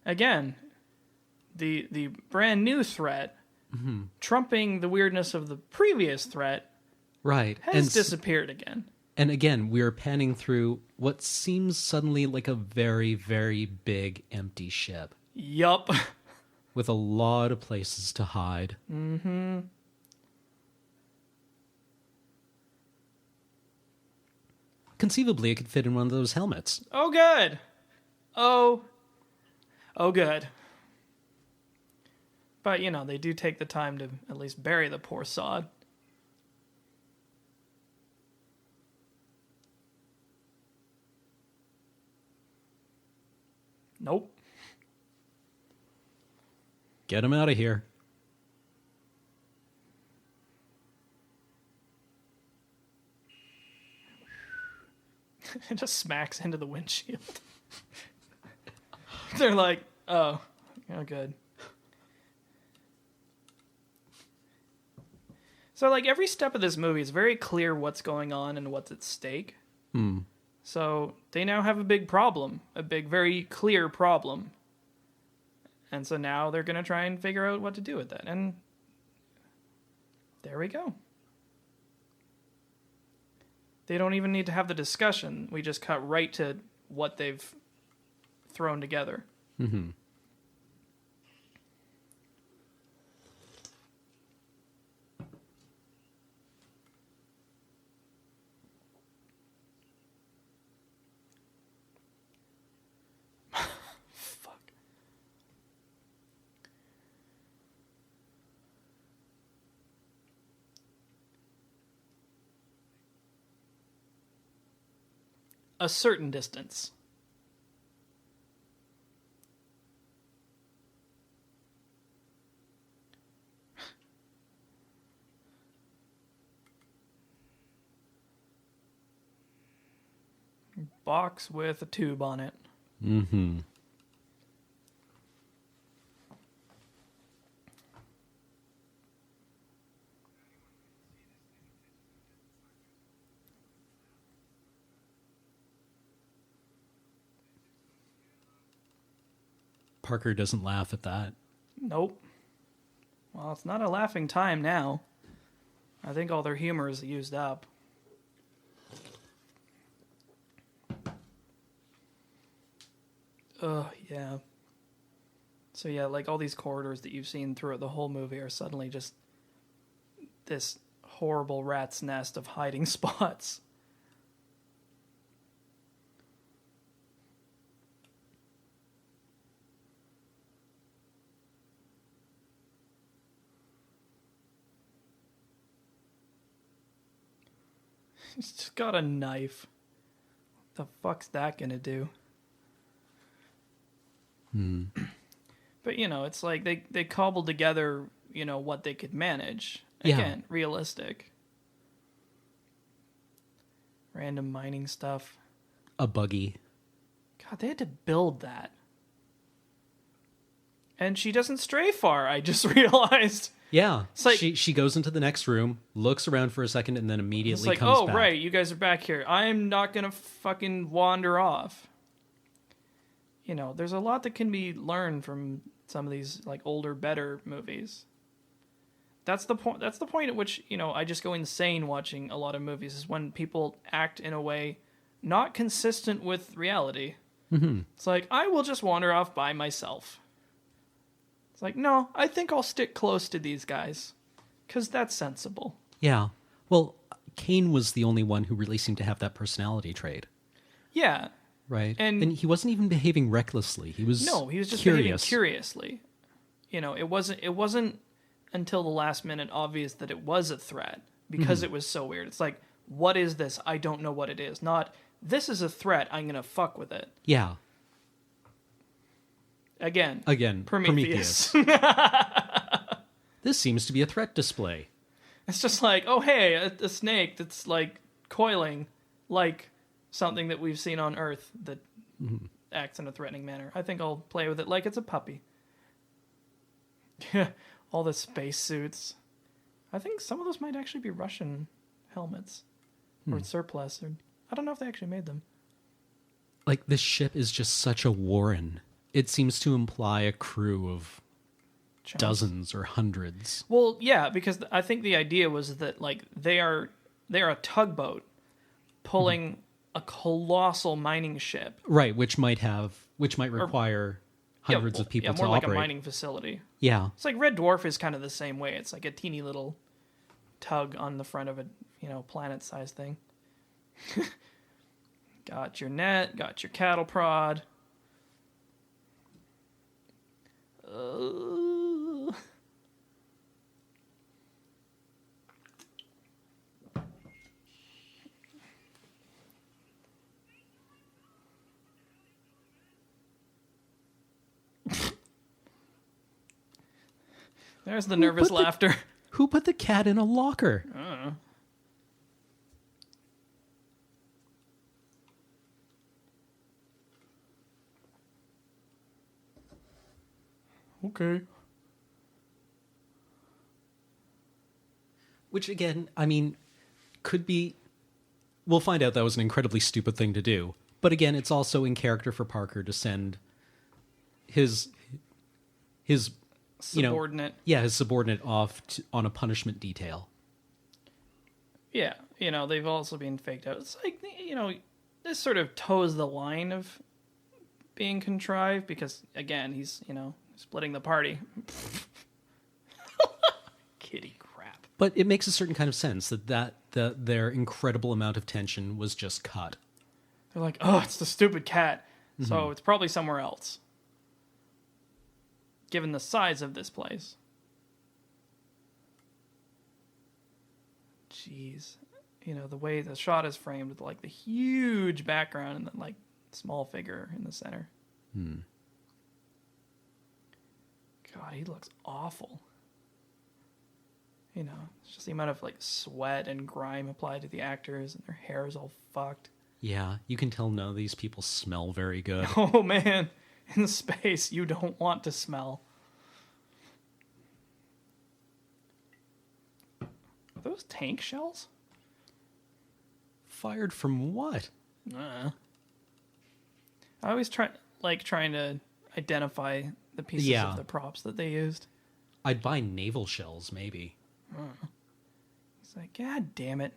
Again, the brand new threat, trumping the weirdness of the previous threat, Right. has disappeared again. And again, we're panning through what seems suddenly like a very, very big empty ship Yup. with a lot of places to hide. Mm-hmm. Conceivably, it could fit in one of those helmets. Oh, good. Oh, good. But, you know, they do take the time to at least bury the poor sod. Nope. Get him out of here. It just smacks into the windshield. They're like, oh, good. So, like, every step of this movie is very clear what's going on and what's at stake. So, they now have a big problem. A big, very clear problem. And so now they're going to try and figure out what to do with that. And there we go. They don't even need to have the discussion. We just cut right to what they've thrown together. Mm-hmm. Fuck. A certain distance. Box with a tube on it. Mm-hmm. Parker doesn't laugh at that. Nope. Well, it's not a laughing time now. I think all their humor is used up. Yeah. So yeah, like all these corridors that you've seen throughout the whole movie are suddenly just this horrible rat's nest of hiding spots. He's just got a knife. What the fuck's that gonna do? But, you know, it's like they cobbled together, you know, what they could manage. Again, realistic. Random mining stuff. A buggy. God, they had to build that. And she doesn't stray far, I just realized. Yeah. It's like, she goes into the next room, looks around for a second, and then immediately it's like, comes oh, back. right, you guys are back here. I'm not going to fucking wander off. You know, there's a lot that can be learned from some of these, like, older, better movies. That's the point at which, you know, I just go insane watching a lot of movies, is when people act in a way not consistent with reality. Mm-hmm. It's like, I will just wander off by myself. It's like, no, I think I'll stick close to these guys, because that's sensible. Yeah. Well, Kane was the only one who really seemed to have that personality trait. Yeah. Right. And he wasn't even behaving recklessly. He was just curious. behaving curiously. You know, it wasn't until the last minute obvious that it was a threat, because it was so weird. It's like, what is this? I don't know what it is. Not, this is a threat, I'm going to fuck with it. Yeah. Again, Prometheus. This seems to be a threat display. It's just like, oh, hey, a snake that's, like, coiling like something that we've seen on Earth that acts in a threatening manner. I think I'll play with it like it's a puppy. All the space suits. I think some of those might actually be Russian helmets. Or surplus. Or, I don't know if they actually made them. Like, this ship is just such a warren. It seems to imply a crew of dozens or hundreds. Well, yeah, because I think the idea was that, like, they're a tugboat pulling a colossal mining ship. Right, which might require hundreds of people to more operate. Like a mining facility. Yeah. It's like Red Dwarf is kind of the same way. It's like a teeny little tug on the front of a, you know, planet-sized thing. Got your net, got your cattle prod. There's the nervous laughter. Who put the cat in a locker? I don't know. Okay. Which, again, I mean, could be... We'll find out that was an incredibly stupid thing to do. But again, it's also in character for Parker to send his subordinate. His subordinate off on a punishment detail. Yeah, you know, they've also been faked out. It's like, you know, this sort of toes the line of being contrived because, again, he's, you know, splitting the party. Kitty crap. But it makes a certain kind of sense that their incredible amount of tension was just cut. They're like, oh, it's the stupid cat. So it's probably somewhere else. Given the size of this place. Jeez. You know, the way the shot is framed with, like, the huge background and the, like, small figure in the center. God, he looks awful. You know, it's just the amount of, like, sweat and grime applied to the actors, and their hair is all fucked. Yeah, you can tell none of these people smell very good. Oh, man. In space, you don't want to smell. Are those tank shells? Fired from what? I always trying to identify the pieces Yeah. of the props that they used. I'd buy naval shells, maybe. It's like, God damn it.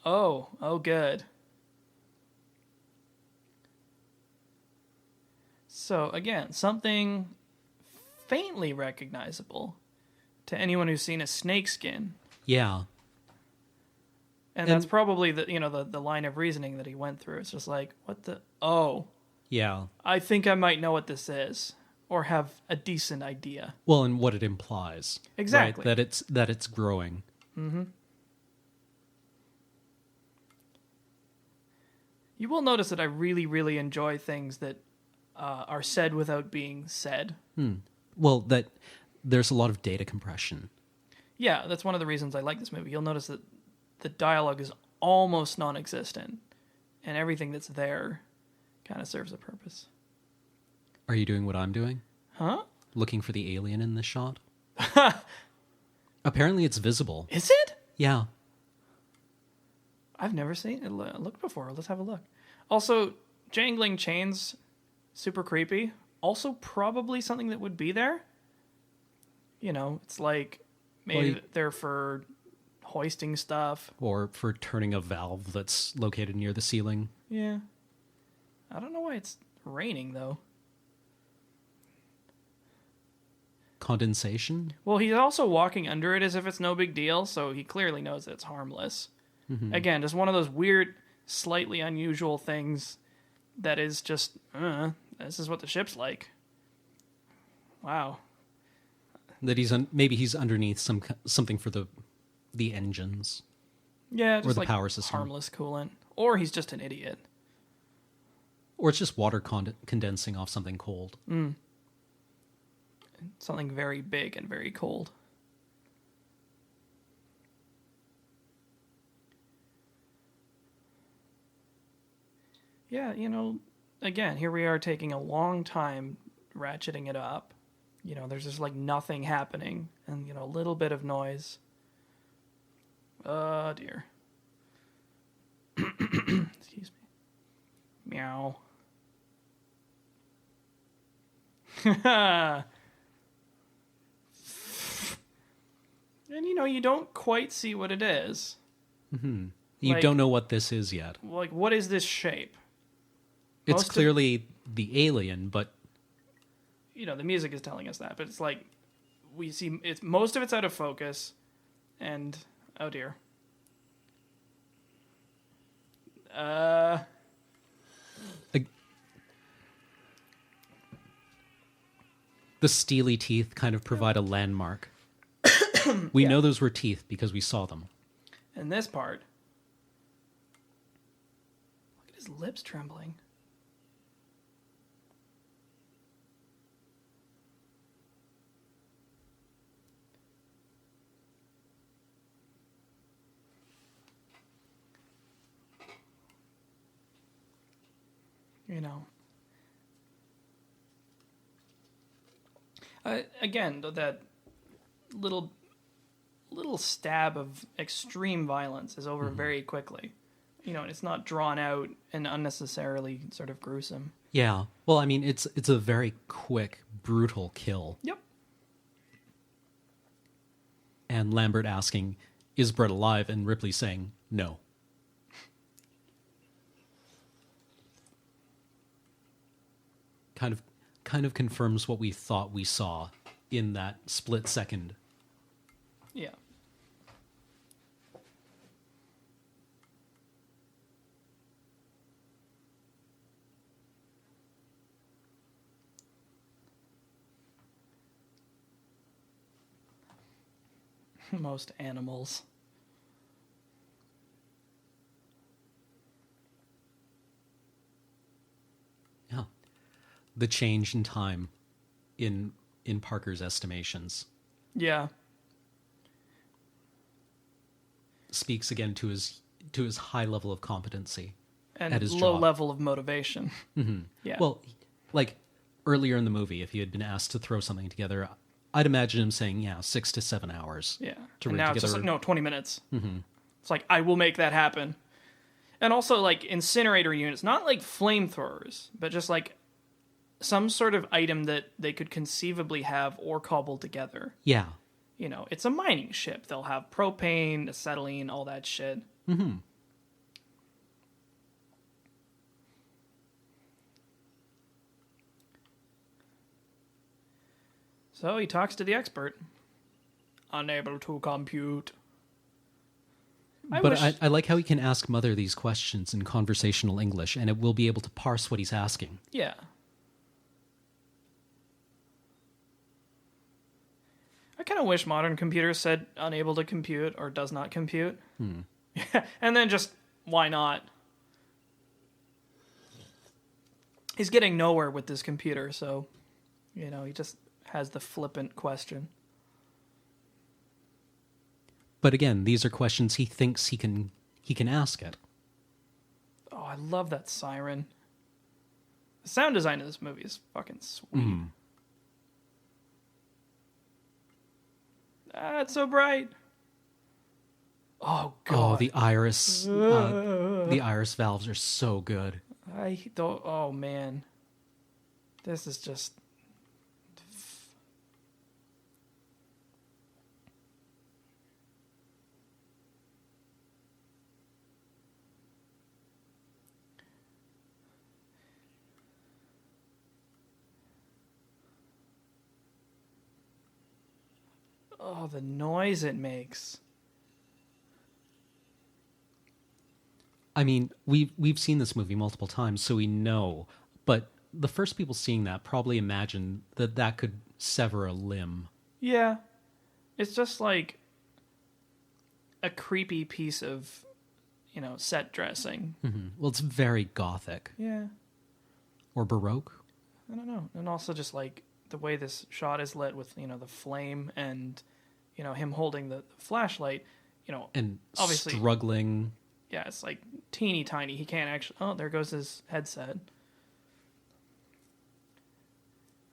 Oh, good. So, again, something faintly recognizable to anyone who's seen a snakeskin. Yeah. And that's probably the line of reasoning that he went through. It's just like, what the... Oh, Yeah. I think I might know what this is. Or have a decent idea. Well, and what it implies. Exactly. Right? That it's growing. Mm-hmm. You will notice that I really, really enjoy things that are said without being said. Well, that there's a lot of data compression. Yeah, that's one of the reasons I like this movie. You'll notice that the dialogue is almost non-existent, and everything that's there kind of serves a purpose. Are you doing what I'm doing? Huh? Looking for the alien in this shot? Apparently it's visible. Is it? Yeah. I've never seen it looked before. Let's have a look. Also, jangling chains, super creepy. Also, probably something that would be there. You know, it's like maybe they're for hoisting stuff. Or for turning a valve that's located near the ceiling. Yeah. I don't know why it's raining, though. Condensation? Well, he's also walking under it as if it's no big deal, so he clearly knows that it's harmless. Mm-hmm. Again, just one of those weird, slightly unusual things that is just, this is what the ship's like. Wow. That maybe he's underneath something for the engines. Yeah, just or the like power system. Harmless coolant. Or he's just an idiot. Or it's just water condensing off something cold. Something very big and very cold. Yeah, again, here we are taking a long time ratcheting it up. There's just like nothing happening and, a little bit of noise. Oh, dear. Excuse me. Meow. And, you don't quite see what it is. Mm-hmm. You don't know what this is yet. Like, what is this shape? It's clearly the alien, but... the music is telling us that, but it's like, we see, most of it's out of focus, and, oh dear. The steely teeth kind of provide a landmark. We know those were teeth because we saw them. And this part, look at his lips trembling. Again, that little stab of extreme violence is over very quickly. And it's not drawn out and unnecessarily sort of gruesome. Yeah. Well, I mean, it's a very quick, brutal kill. Yep. And Lambert asking, "Is Brett alive?" and Ripley saying, "No." Kind of confirms what we thought we saw in that split second. Yeah. Most animals. Yeah. The change in time in Parker's estimations Yeah. speaks again to his high level of competency And at his low job. level of motivation. Mm-hmm. Yeah. Well, like earlier in the movie, if he had been asked to throw something together, I'd imagine him saying, 6 to 7 hours. Yeah. To And rig now it's just together. like, no, 20 minutes. Mm-hmm. It's like, I will make that happen. And also, like, incinerator units, not like flamethrowers, but just like some sort of item that they could conceivably have or cobble together. Yeah. You know, it's a mining ship. They'll have propane, acetylene, all that shit. Mm-hmm. So he talks to the expert. Unable to compute. I like how he can ask Mother these questions in conversational English, and it will be able to parse what he's asking. Yeah. I kind of wish modern computers said unable to compute or does not compute. And then just, why not? He's getting nowhere with this computer, so, you know, he just has the flippant question. But again, these are questions he thinks he can ask it. Oh, I love that siren. The sound design of this movie is fucking sweet. Ah, it's so bright. Oh god. Oh, the iris valves are so good. Oh man. This is just oh, the noise it makes. I mean, we've seen this movie multiple times, so we know. But the first people seeing that probably imagined that could sever a limb. Yeah. It's just like a creepy piece of, you know, set dressing. Mm-hmm. Well, it's very gothic. Yeah. Or Baroque. I don't know. And also just like the way this shot is lit with, you know, the flame and, you know, him holding the flashlight, you know, and obviously struggling. Yeah, it's like teeny tiny. He can't actually... Oh, there goes his headset.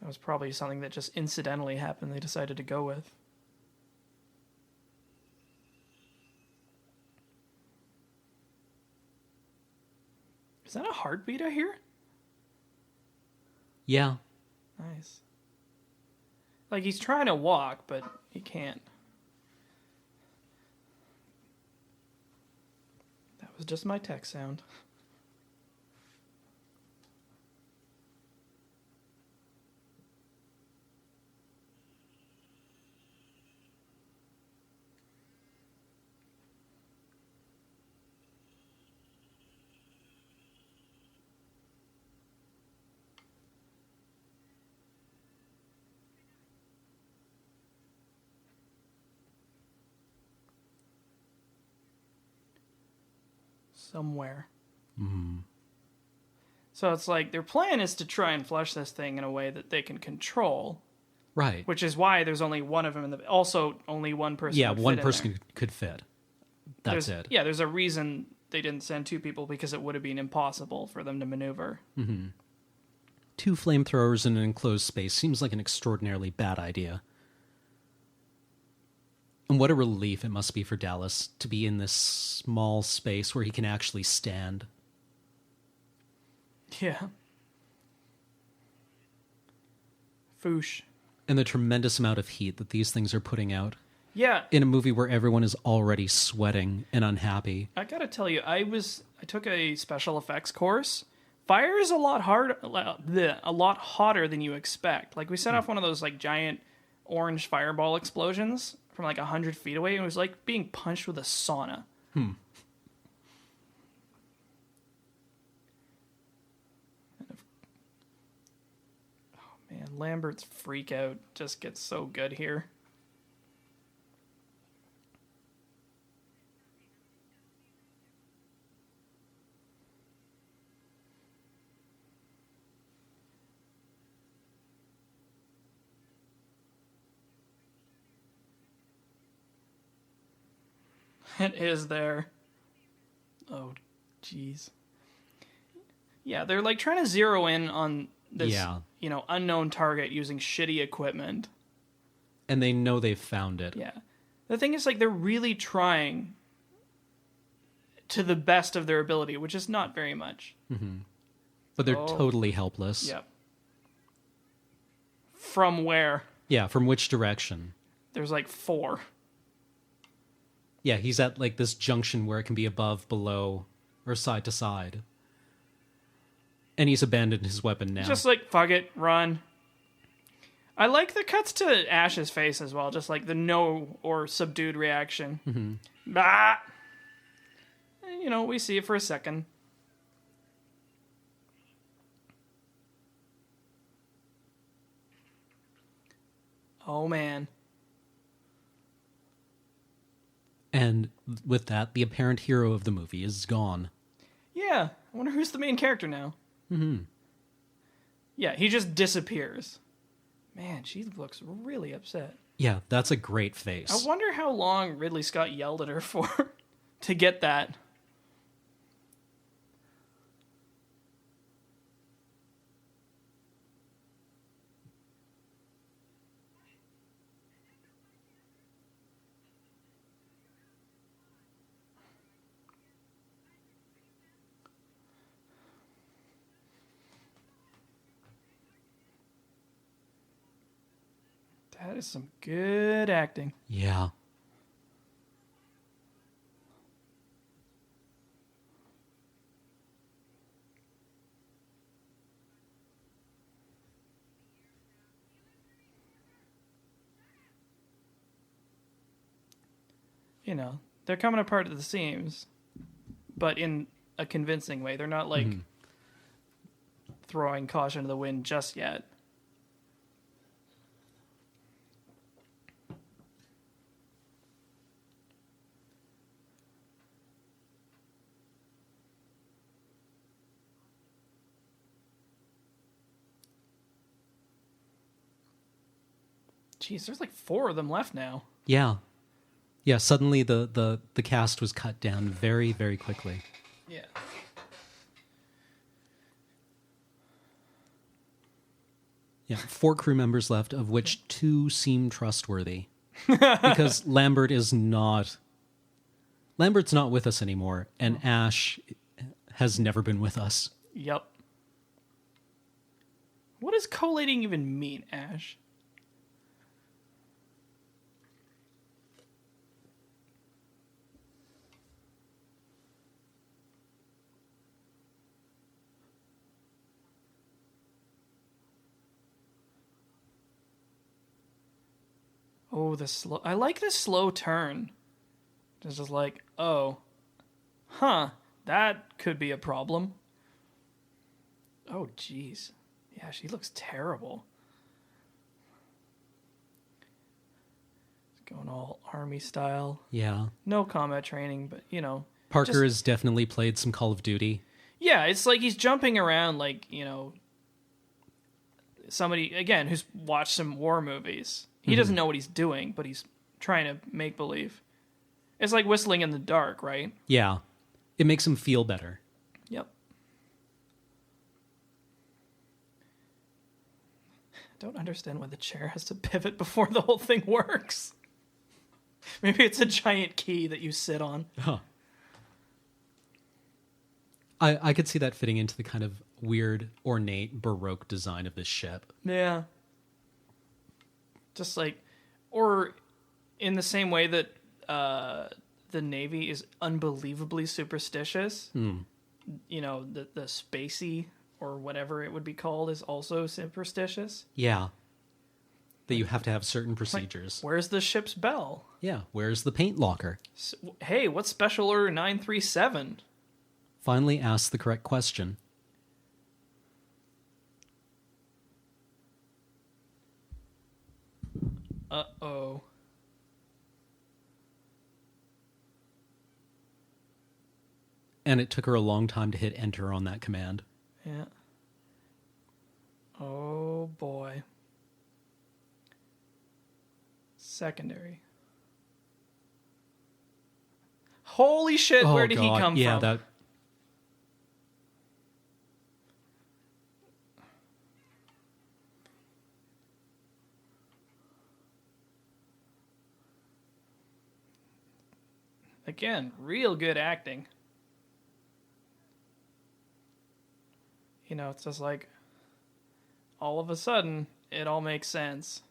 That was probably something that just incidentally happened they decided to go with. Is that a heartbeat I hear? Yeah. Nice. Like, he's trying to walk, but he can't. That was just my tech sound. Somewhere. So it's like their plan is to try and flush this thing in a way that they can control. Right. Which is why there's only one of them in the... Also, only one person Yeah, would fit one in person there. could fit. That's it. Yeah, there's a reason they didn't send two people, because it would have been impossible for them to maneuver. Mm-hmm. 2 flamethrowers in an enclosed space seems like an extraordinarily bad idea. And what a relief it must be for Dallas to be in this small space where he can actually stand. Yeah. Foosh. And the tremendous amount of heat that these things are putting out. Yeah. In a movie where everyone is already sweating and unhappy. I gotta tell you, I took a special effects course. Fire is a lot hotter than you expect. Like, we set off one of those like giant orange fireball explosions from like 100 feet away, and it was like being punched with a sauna. Oh man, Lambert's freak out just gets so good here. It is there. Oh, jeez. Yeah, they're like trying to zero in on this, unknown target using shitty equipment. And they know they've found it. Yeah. The thing is, like, they're really trying to the best of their ability, which is not very much. But they're totally helpless. Yep. From where? Yeah, from which direction? There's like 4. Yeah, he's at like this junction where it can be above, below, or side to side. And he's abandoned his weapon now. Just like, fuck it, run. I like the cuts to Ash's face as well, just like the no or subdued reaction. Bah! You know, we see it for a second. Oh, man. And with that, the apparent hero of the movie is gone. Yeah, I wonder who's the main character now. Yeah, he just disappears. Man, she looks really upset. Yeah, that's a great face. I wonder how long Ridley Scott yelled at her for to get that. That is some good acting. Yeah. You know, they're coming apart at the seams, but in a convincing way. They're not like throwing caution to the wind just yet. Jeez, there's like 4 of them left now. Yeah. Yeah, suddenly the cast was cut down very, very quickly. Yeah. Yeah, 4 crew members left, of which 2 seem trustworthy. Because Lambert's not with us anymore, and Ash has never been with us. Yep. What does collating even mean, Ash? Oh, I like this slow turn. It's just like, oh, huh, that could be a problem. Oh, jeez. Yeah, she looks terrible. It's going all army style. Yeah. No combat training, but, you know. Parker has definitely played some Call of Duty. Yeah, it's like he's jumping around like, you know, somebody, again, who's watched some war movies. He doesn't know what he's doing, but he's trying to make believe. It's like whistling in the dark, right? Yeah. It makes him feel better. Yep. Don't understand why the chair has to pivot before the whole thing works. Maybe it's a giant key that you sit on. Huh. I could see that fitting into the kind of weird, ornate, Baroque design of this ship. Yeah. Just like, or in the same way that the Navy is unbelievably superstitious, you know, the spacey or whatever it would be called is also superstitious. Yeah. That you have to have certain procedures. Like, where's the ship's bell? Yeah. Where's the paint locker? Hey, what's Special Order 937? Finally ask the correct question. Uh-oh. And it took her a long time to hit enter on that command. Yeah. Oh, boy. Secondary. Holy shit, where did he come from? That. Again, real good acting. It's just like all of a sudden it all makes sense.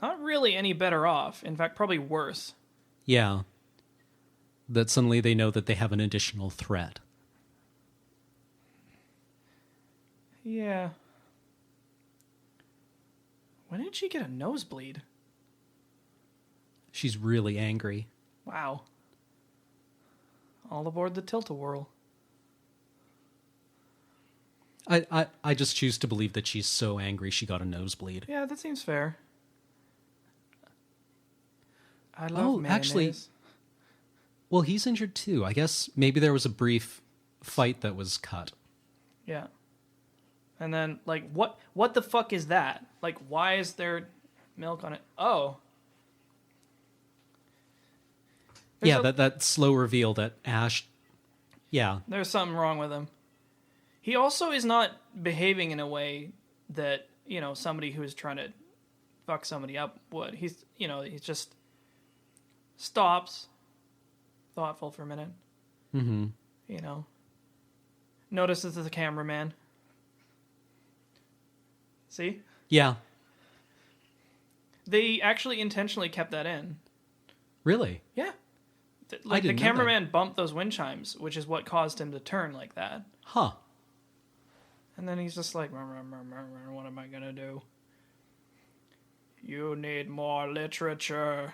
Not really any better off. In fact, probably worse. Yeah. That suddenly they know that they have an additional threat. Yeah. When did she get a nosebleed? She's really angry. Wow. All aboard the tilt-a-whirl. I just choose to believe that she's so angry she got a nosebleed. Yeah, that seems fair. I love mayonnaise. Actually, well, he's injured too. I guess maybe there was a brief fight that was cut. Yeah. And then, like, what the fuck is that? Like, why is there milk on it? Oh. That slow reveal that Ash... Yeah. There's something wrong with him. He also is not behaving in a way that, somebody who is trying to fuck somebody up would. He's just stops, thoughtful for a minute. Mm-hmm. Notices the cameraman. See? Yeah. They actually intentionally kept that in. Really? Yeah. I didn't the know cameraman bumped those wind chimes, which is what caused him to turn like that. Huh. And then he's just like, what am I going to do? You need more literature.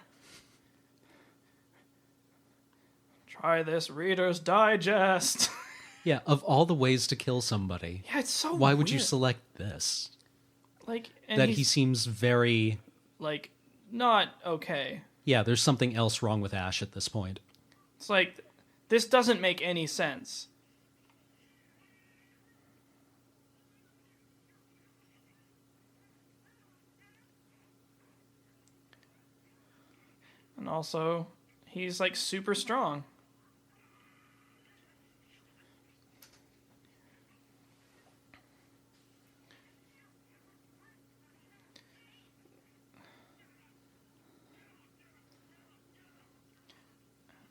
Try this Reader's Digest. Yeah, of all the ways to kill somebody, Yeah, it's so why weird. would you select this? And that he seems very... not okay. Yeah, there's something else wrong with Ash at this point. It's like, this doesn't make any sense. And also, he's super strong.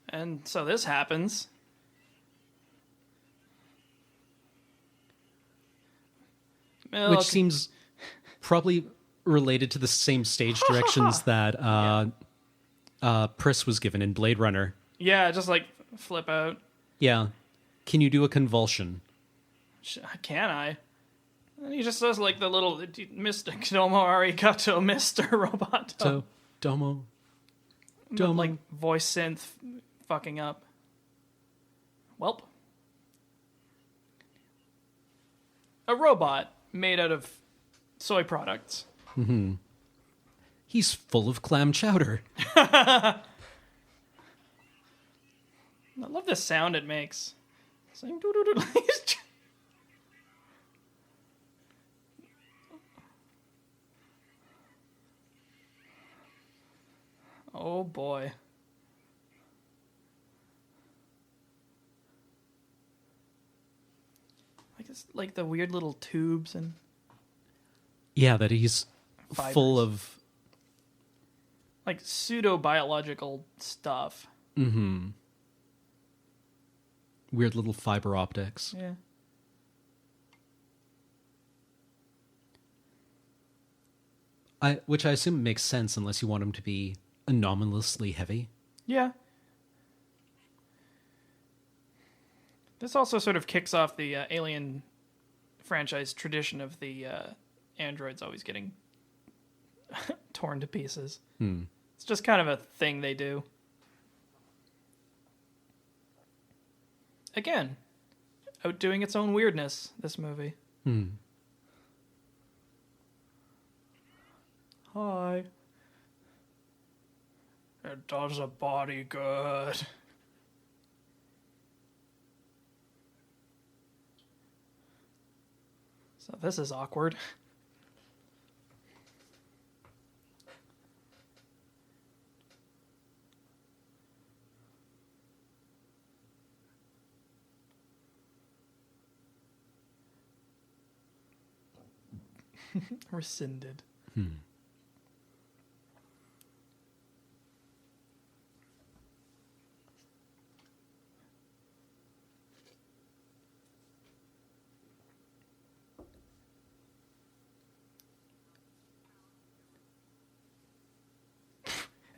And so this happens. Milk. Which seems probably related to the same stage directions that Pris was given in Blade Runner. Yeah, just flip out. Yeah. Can you do a convulsion? Can I? And he just does the little Mr. Domo Arigato, Mr. Roboto. Domo. Voice synth fucking up. Welp. A robot made out of soy products. Mm-hmm. He's full of clam chowder. I love the sound it makes. It's like, doo-doo-doo. Oh boy. It's the weird little tubes and Yeah, that he's fibers. full of pseudo-biological stuff. Mm-hmm. Weird little fiber optics. Yeah. Which I assume makes sense unless you want him to be anomalously heavy. Yeah. This also sort of kicks off the Alien franchise tradition of the androids always getting torn to pieces. It's just kind of a thing they do. Again, outdoing its own weirdness, this movie. Hi. It does a body good. So this is awkward. Rescinded.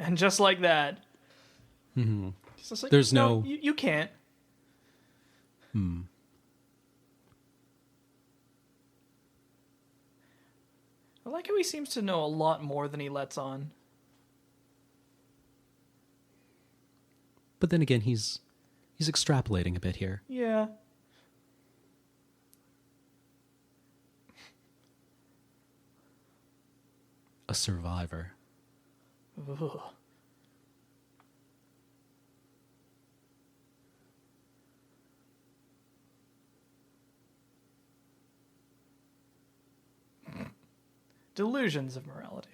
And just like that. Mm-hmm. Just like, There's no... You can't. I like how he seems to know a lot more than he lets on. But then again, he's extrapolating a bit here. Yeah. A survivor. Ugh. Delusions of morality.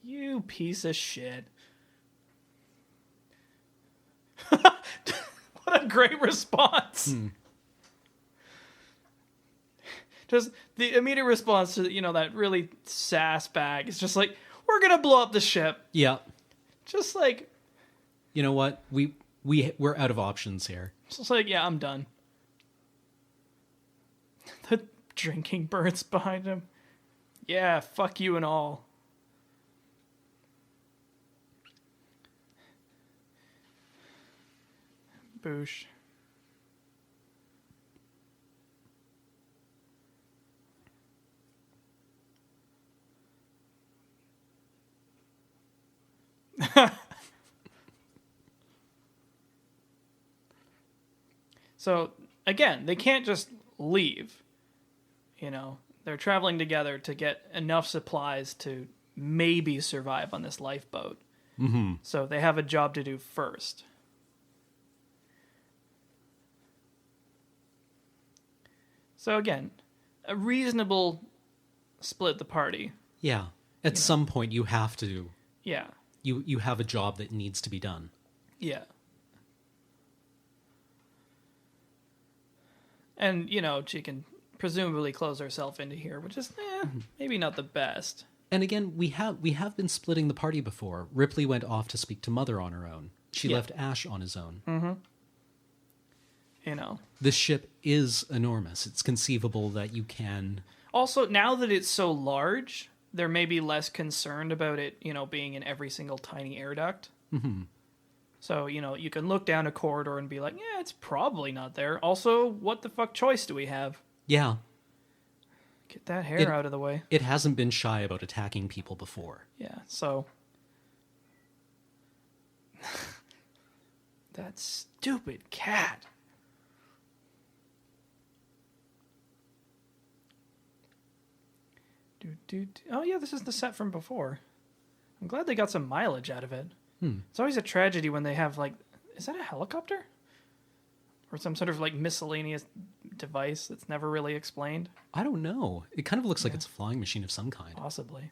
You piece of shit. What a great response. Just the immediate response to, that really sass bag is just like, we're going to blow up the ship. Yeah. Just like... You know what? We're out of options here. Just like, yeah, I'm done. The drinking birds behind him. Yeah, fuck you and all. Boosh. So, again, they can't just leave. They're traveling together to get enough supplies to maybe survive on this lifeboat. Mm-hmm. So they have a job to do first. So again, a reasonable split the party. Yeah. At some point, you have to... Yeah. You have a job that needs to be done. Yeah. And, she can presumably close herself into here, which is maybe not the best. And again, we have been splitting the party before. Ripley went off to speak to Mother on her own. She left Ash on his own. Mm-hmm. This ship is enormous. It's conceivable that you can... Also, now that it's so large, they're maybe less concerned about it, being in every single tiny air duct. Mm-hmm. So, you can look down a corridor and be like, yeah, it's probably not there. Also, what the fuck choice do we have? Yeah. Get that hair out of the way. It hasn't been shy about attacking people before. Yeah, so... That stupid cat. Oh, yeah, this is the set from before. I'm glad they got some mileage out of it. It's always a tragedy when they have, is that a helicopter? Or some sort of, miscellaneous device that's never really explained? I don't know. It kind of looks like it's a flying machine of some kind. Possibly.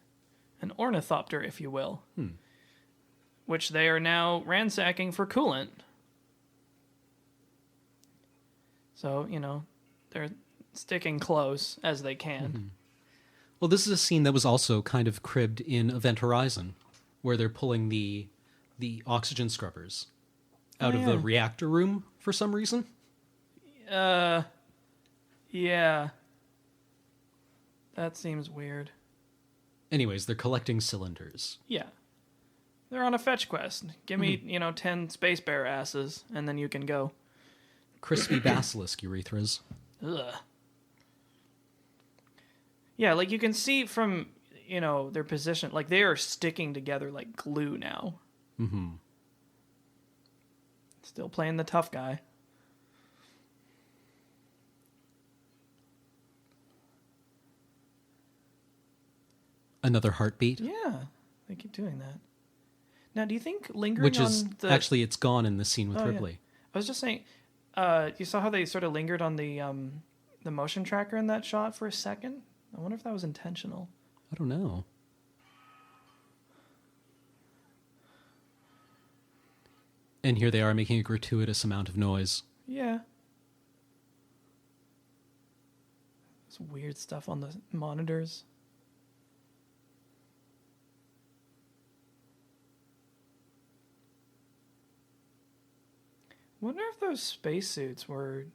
An ornithopter, if you will. Which they are now ransacking for coolant. So, they're sticking close as they can. Well, this is a scene that was also kind of cribbed in Event Horizon, where they're pulling the oxygen scrubbers out of the reactor room for some reason. Yeah. That seems weird. Anyways, they're collecting cylinders. Yeah. They're on a fetch quest. Give me, 10 space bear asses, and then you can go. Crispy basilisk urethras. Ugh. Yeah, you can see from, their position, they are sticking together like glue now. Mm-hmm. Still playing the tough guy. Another heartbeat. Yeah, they keep doing that. Now, do you think lingering Which is, on the... actually, it's gone in the scene with Ripley. Yeah. I was just saying, you saw how they sort of lingered on the motion tracker in that shot for a second? I wonder if that was intentional. I don't know. And here they are making a gratuitous amount of noise. Yeah. Some weird stuff on the monitors. Wonder if those spacesuits were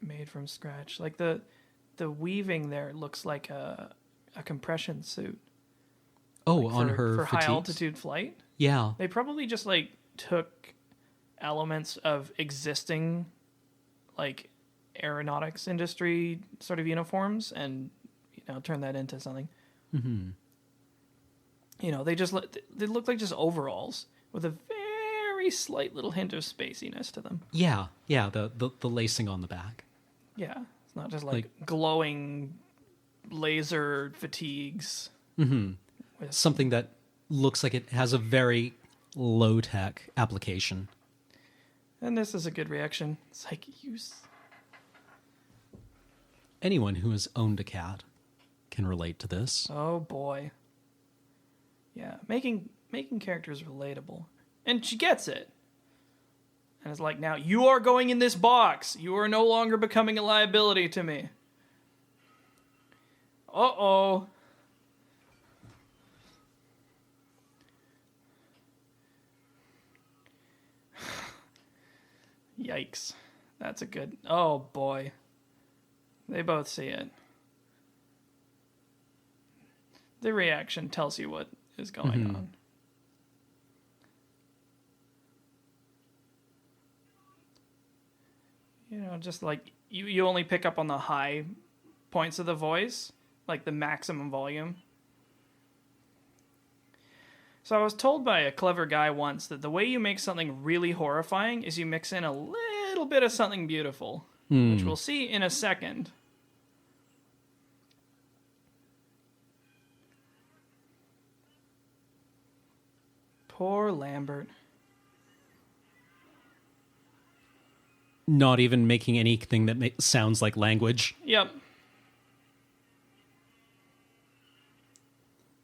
made from scratch. Like the weaving there looks like a compression suit. Oh, like on her for high fatigues? altitude flight. Yeah. They probably just like took elements of existing like aeronautics industry sort of uniforms and turned that into something. Mm-hmm. They look like just overalls with a very slight little hint of spaciness to them. Yeah. The lacing on the back. Yeah, it's not just like glowing laser fatigues. Mm-hmm. With Something that looks like it has a very low-tech application. And this is a good reaction. It's like Anyone who has owned a cat can relate to this. Oh boy. Yeah, making characters relatable. And she gets it. And it's like, now you are going in this box. You are no longer becoming a liability to me. Uh-oh. Yikes. That's a good... Oh, boy. They both see it. The reaction tells you what is going on. Just like you only pick up on the high points of the voice, like the maximum volume. So I was told by a clever guy once that the way you make something really horrifying is you mix in a little bit of something beautiful, which we'll see in a second. Poor Lambert. Not even making anything that sounds like language. Yep.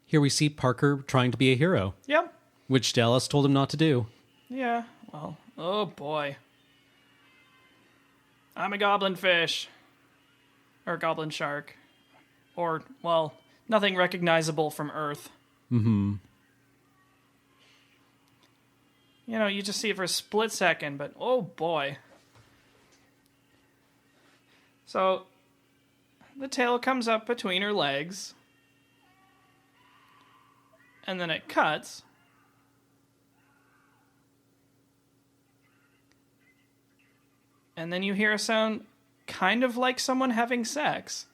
Here we see Parker trying to be a hero, Yep. which Dallas told him not to do. Yeah. Well, oh boy. I'm a goblin fish. Or goblin shark. Or, well, nothing recognizable from Earth. Mm-hmm. You just see it for a split second, but oh boy. So, the tail comes up between her legs. And then it cuts. And then you hear a sound kind of like someone having sex.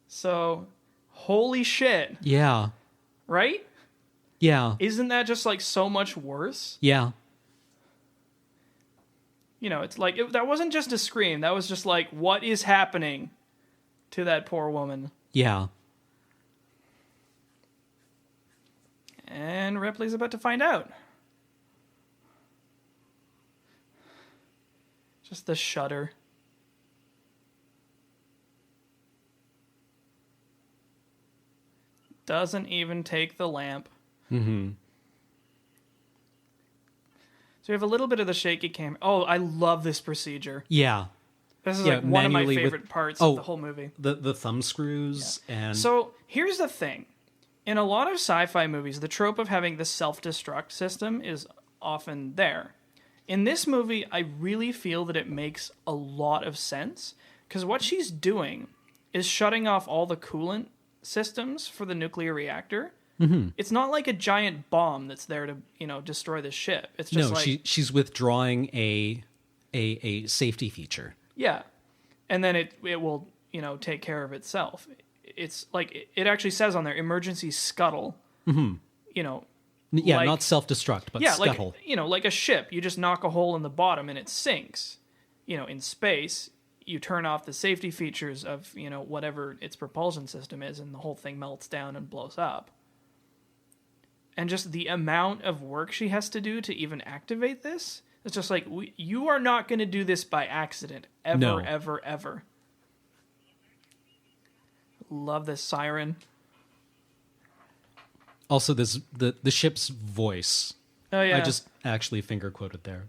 So, holy shit. Yeah. Right? Yeah. Isn't that just like so much worse? Yeah. It's like, that wasn't just a scream. That was just like, what is happening to that poor woman? Yeah. And Ripley's about to find out. Just the shudder. Doesn't even take the lamp. Mm-hmm. So we have a little bit of the shaky cam. Oh, I love this procedure. Yeah. This is like one of my manually favorite parts of the whole movie. The thumb screws and... So here's the thing. In a lot of sci-fi movies, the trope of having the self-destruct system is often there. In this movie, I really feel that it makes a lot of sense, because what she's doing is shutting off all the coolant systems for the nuclear reactor. Mm-hmm. It's not like a giant bomb that's there to, destroy the ship. It's just she's withdrawing a safety feature. Yeah. And then it will, take care of itself. It's like, it actually says on there, emergency scuttle. Mm-hmm. Yeah, like, not self-destruct, but scuttle. Like a ship. You just knock a hole in the bottom and it sinks. In space, you turn off the safety features of, whatever its propulsion system is, and the whole thing melts down and blows up. And just the amount of work she has to do to even activate this, it's just like, you are not going to do this by accident. Ever, ever, ever. Love this siren. Also, the ship's voice. Oh, yeah. I just actually finger quoted there.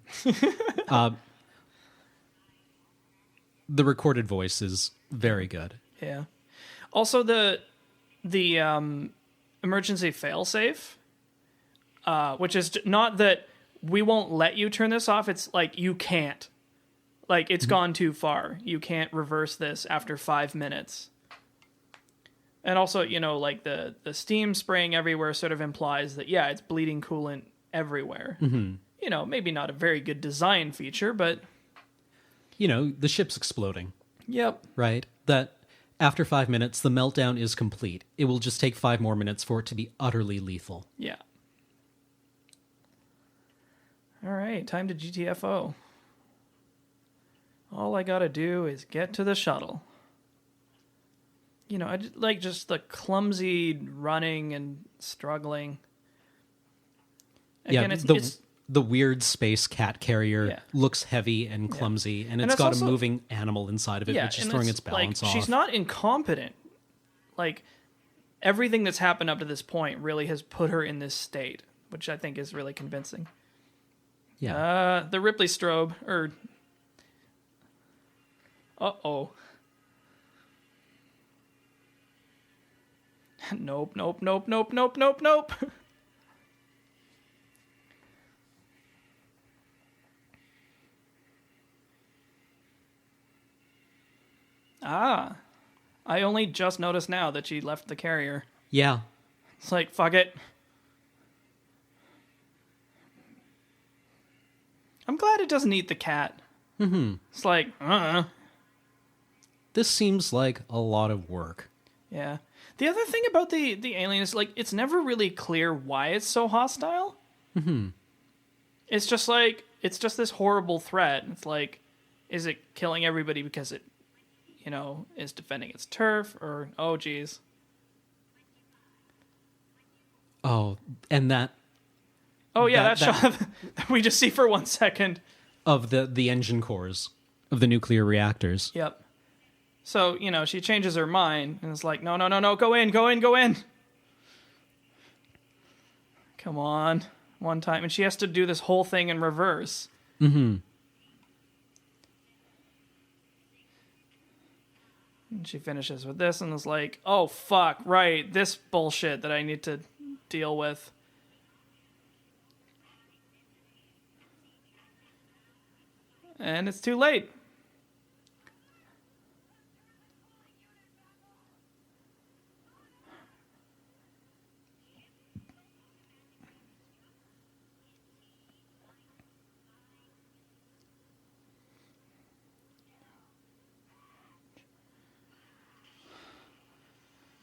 The recorded voice is very good. Yeah. Also, the emergency failsafe, which is not that we won't let you turn this off. It's like, you can't. Like, it's gone too far. You can't reverse this after 5 minutes. And also, like the steam spraying everywhere sort of implies that, yeah, it's bleeding coolant everywhere. Mm-hmm. Maybe not a very good design feature, but... the ship's exploding. Yep. Right? That after 5 minutes, the meltdown is complete. It will just take 5 more minutes for it to be utterly lethal. Yeah. All right, time to GTFO. All I gotta do is get to the shuttle. I like just the clumsy running and struggling. Again, it's the weird space cat carrier looks heavy and clumsy, and it's got also a moving animal inside of it, which is throwing its balance off. She's not incompetent. Like, everything that's happened up to this point really has put her in this state, which I think is really convincing. Yeah. The Ripley strobe, Uh-oh. Nope. Ah. I only just noticed now that she left the carrier. Yeah. It's like, fuck it. I'm glad it doesn't eat the cat. Mm-hmm. It's like, This seems like a lot of work. Yeah. The other thing about the alien is, like, it's never really clear why it's so hostile. Mm-hmm. It's just this horrible threat. It's like, is it killing everybody because it, is defending its turf? Or, oh, geez. Oh, and that... Oh, yeah, that shot that we just see for 1 second. Of the engine cores of the nuclear reactors. Yep. So, she changes her mind, and it's like, no, go in. Come on. One time. And she has to do this whole thing in reverse. Mm-hmm. And she finishes with this and is like, oh, fuck, right, this bullshit that I need to deal with. And it's too late.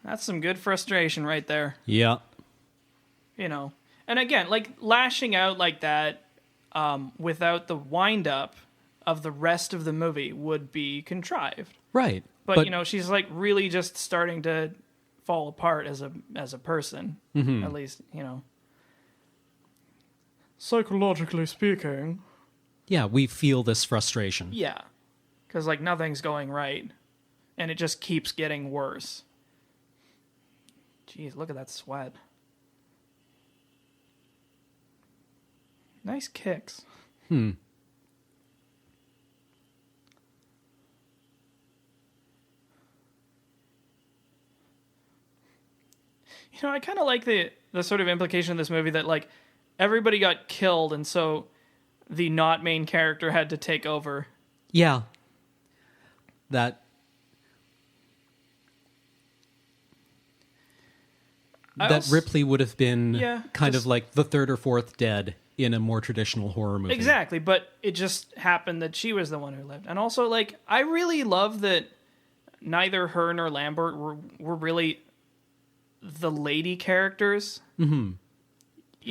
That's some good frustration right there. Yeah. And again, like, lashing out like that without the wind-up of the rest of the movie would be contrived. Right. But she's, like, really just starting to fall apart as a person. Mm-hmm. At least, psychologically speaking. Yeah, we feel this frustration. Yeah. Because, like, nothing's going right. And it just keeps getting worse. Jeez, look at that sweat. Nice kicks. I kind of like the sort of implication in this movie that, like, everybody got killed, and so the not main character had to take over. Yeah. That Ripley would have been kind of like the third or fourth dead in a more traditional horror movie. Exactly, but it just happened that she was the one who lived. And also, like, I really love that neither her nor Lambert were really the lady characters. Mm-hmm.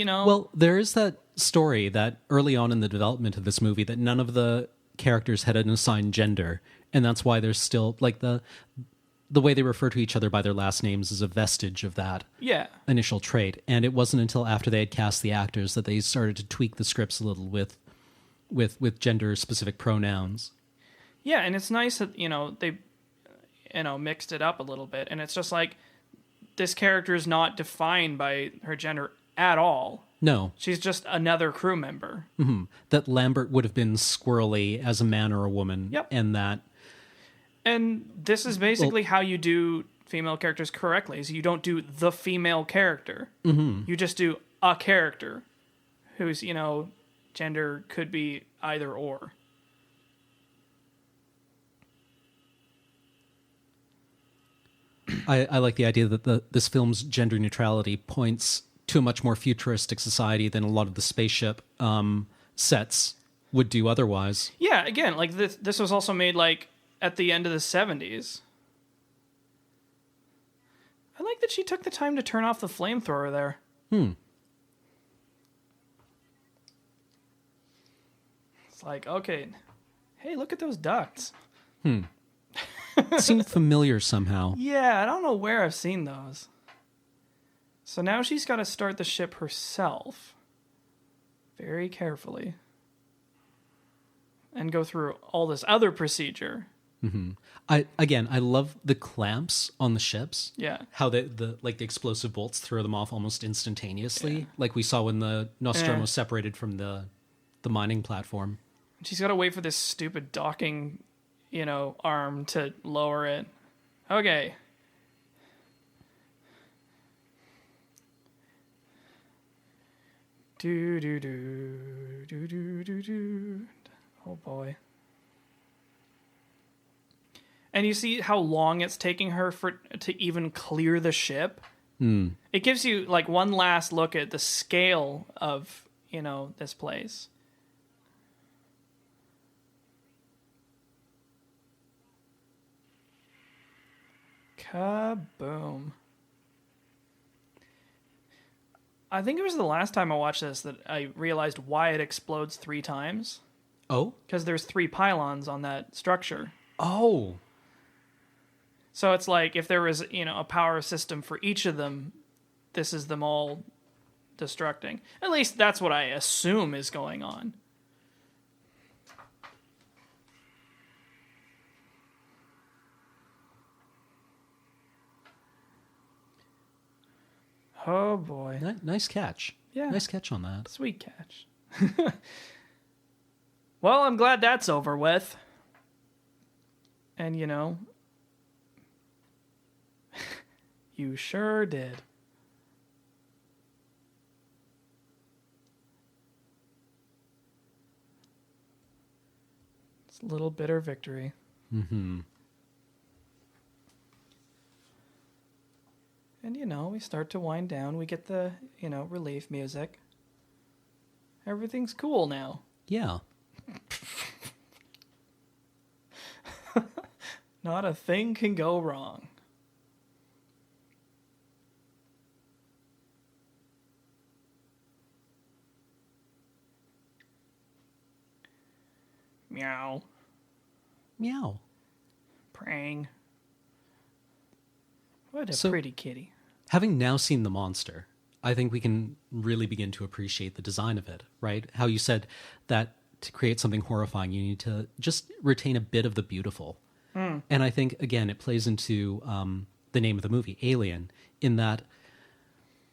Well, there is that story that early on in the development of this movie that none of the characters had an assigned gender, and that's why there's still, like, the way they refer to each other by their last names is a vestige of that initial trait. And it wasn't until after they had cast the actors that they started to tweak the scripts a little with gender-specific pronouns. Yeah, and it's nice that, they, mixed it up a little bit. And it's just like, this character is not defined by her gender at all. No. She's just another crew member. Mm-hmm. That Lambert would have been squirrely as a man or a woman. Yep. And this is basically how you do female characters correctly. Is you don't do the female character. Mm-hmm. You just do a character who's, gender could be either or. I like the idea that this film's gender neutrality points to a much more futuristic society than a lot of the spaceship sets would do otherwise. Yeah, again, like this was also made like at the end of the 70s. I like that she took the time to turn off the flamethrower there. It's like, okay, hey, look at those ducts. It seemed familiar somehow. Yeah, I don't know where I've seen those. So now she's got to start the ship herself. Very carefully. And go through all this other procedure. I love the clamps on the ships. Yeah. How the explosive bolts throw them off almost instantaneously, like we saw when the Nostromo separated from the mining platform. She's got to wait for this stupid docking, arm to lower it. Okay. Do do do do do do do. Oh boy. And you see how long it's taking her to even clear the ship? It gives you like one last look at the scale of, this place. Kaboom. I think it was the last time I watched this that I realized why it explodes 3 times. Oh? Because there's 3 pylons on that structure. Oh. So it's like if there was, a power system for each of them, this is them all destructing. At least that's what I assume is going on. Oh boy. Nice catch. Yeah. Nice catch on that. Sweet catch. Well, I'm glad that's over with. And you sure did. It's a little bitter victory. Mm-hmm. And, we start to wind down. We get the, relief music. Everything's cool now. Yeah. Not a thing can go wrong. Meow. Meow. Praying. What a pretty kitty. Having now seen the monster, I think we can really begin to appreciate the design of it, right? How you said that to create something horrifying, you need to just retain a bit of the beautiful. And I think, again, it plays into the name of the movie, Alien, in that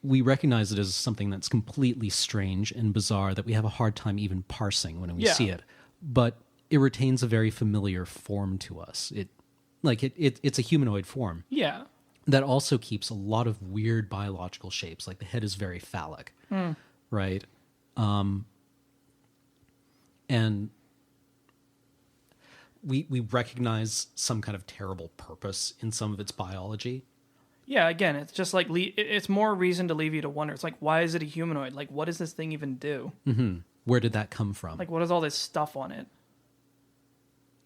we recognize it as something that's completely strange and bizarre that we have a hard time even parsing when we see it. But it retains a very familiar form to us. It's a humanoid form. Yeah. That also keeps a lot of weird biological shapes. Like the head is very phallic, right? And we recognize some kind of terrible purpose in some of its biology. Yeah, again, it's just like it's more reason to leave you to wonder. It's like, why is it a humanoid? Like, what does this thing even do? Mm-hmm. Where did that come from? Like, what is all this stuff on it?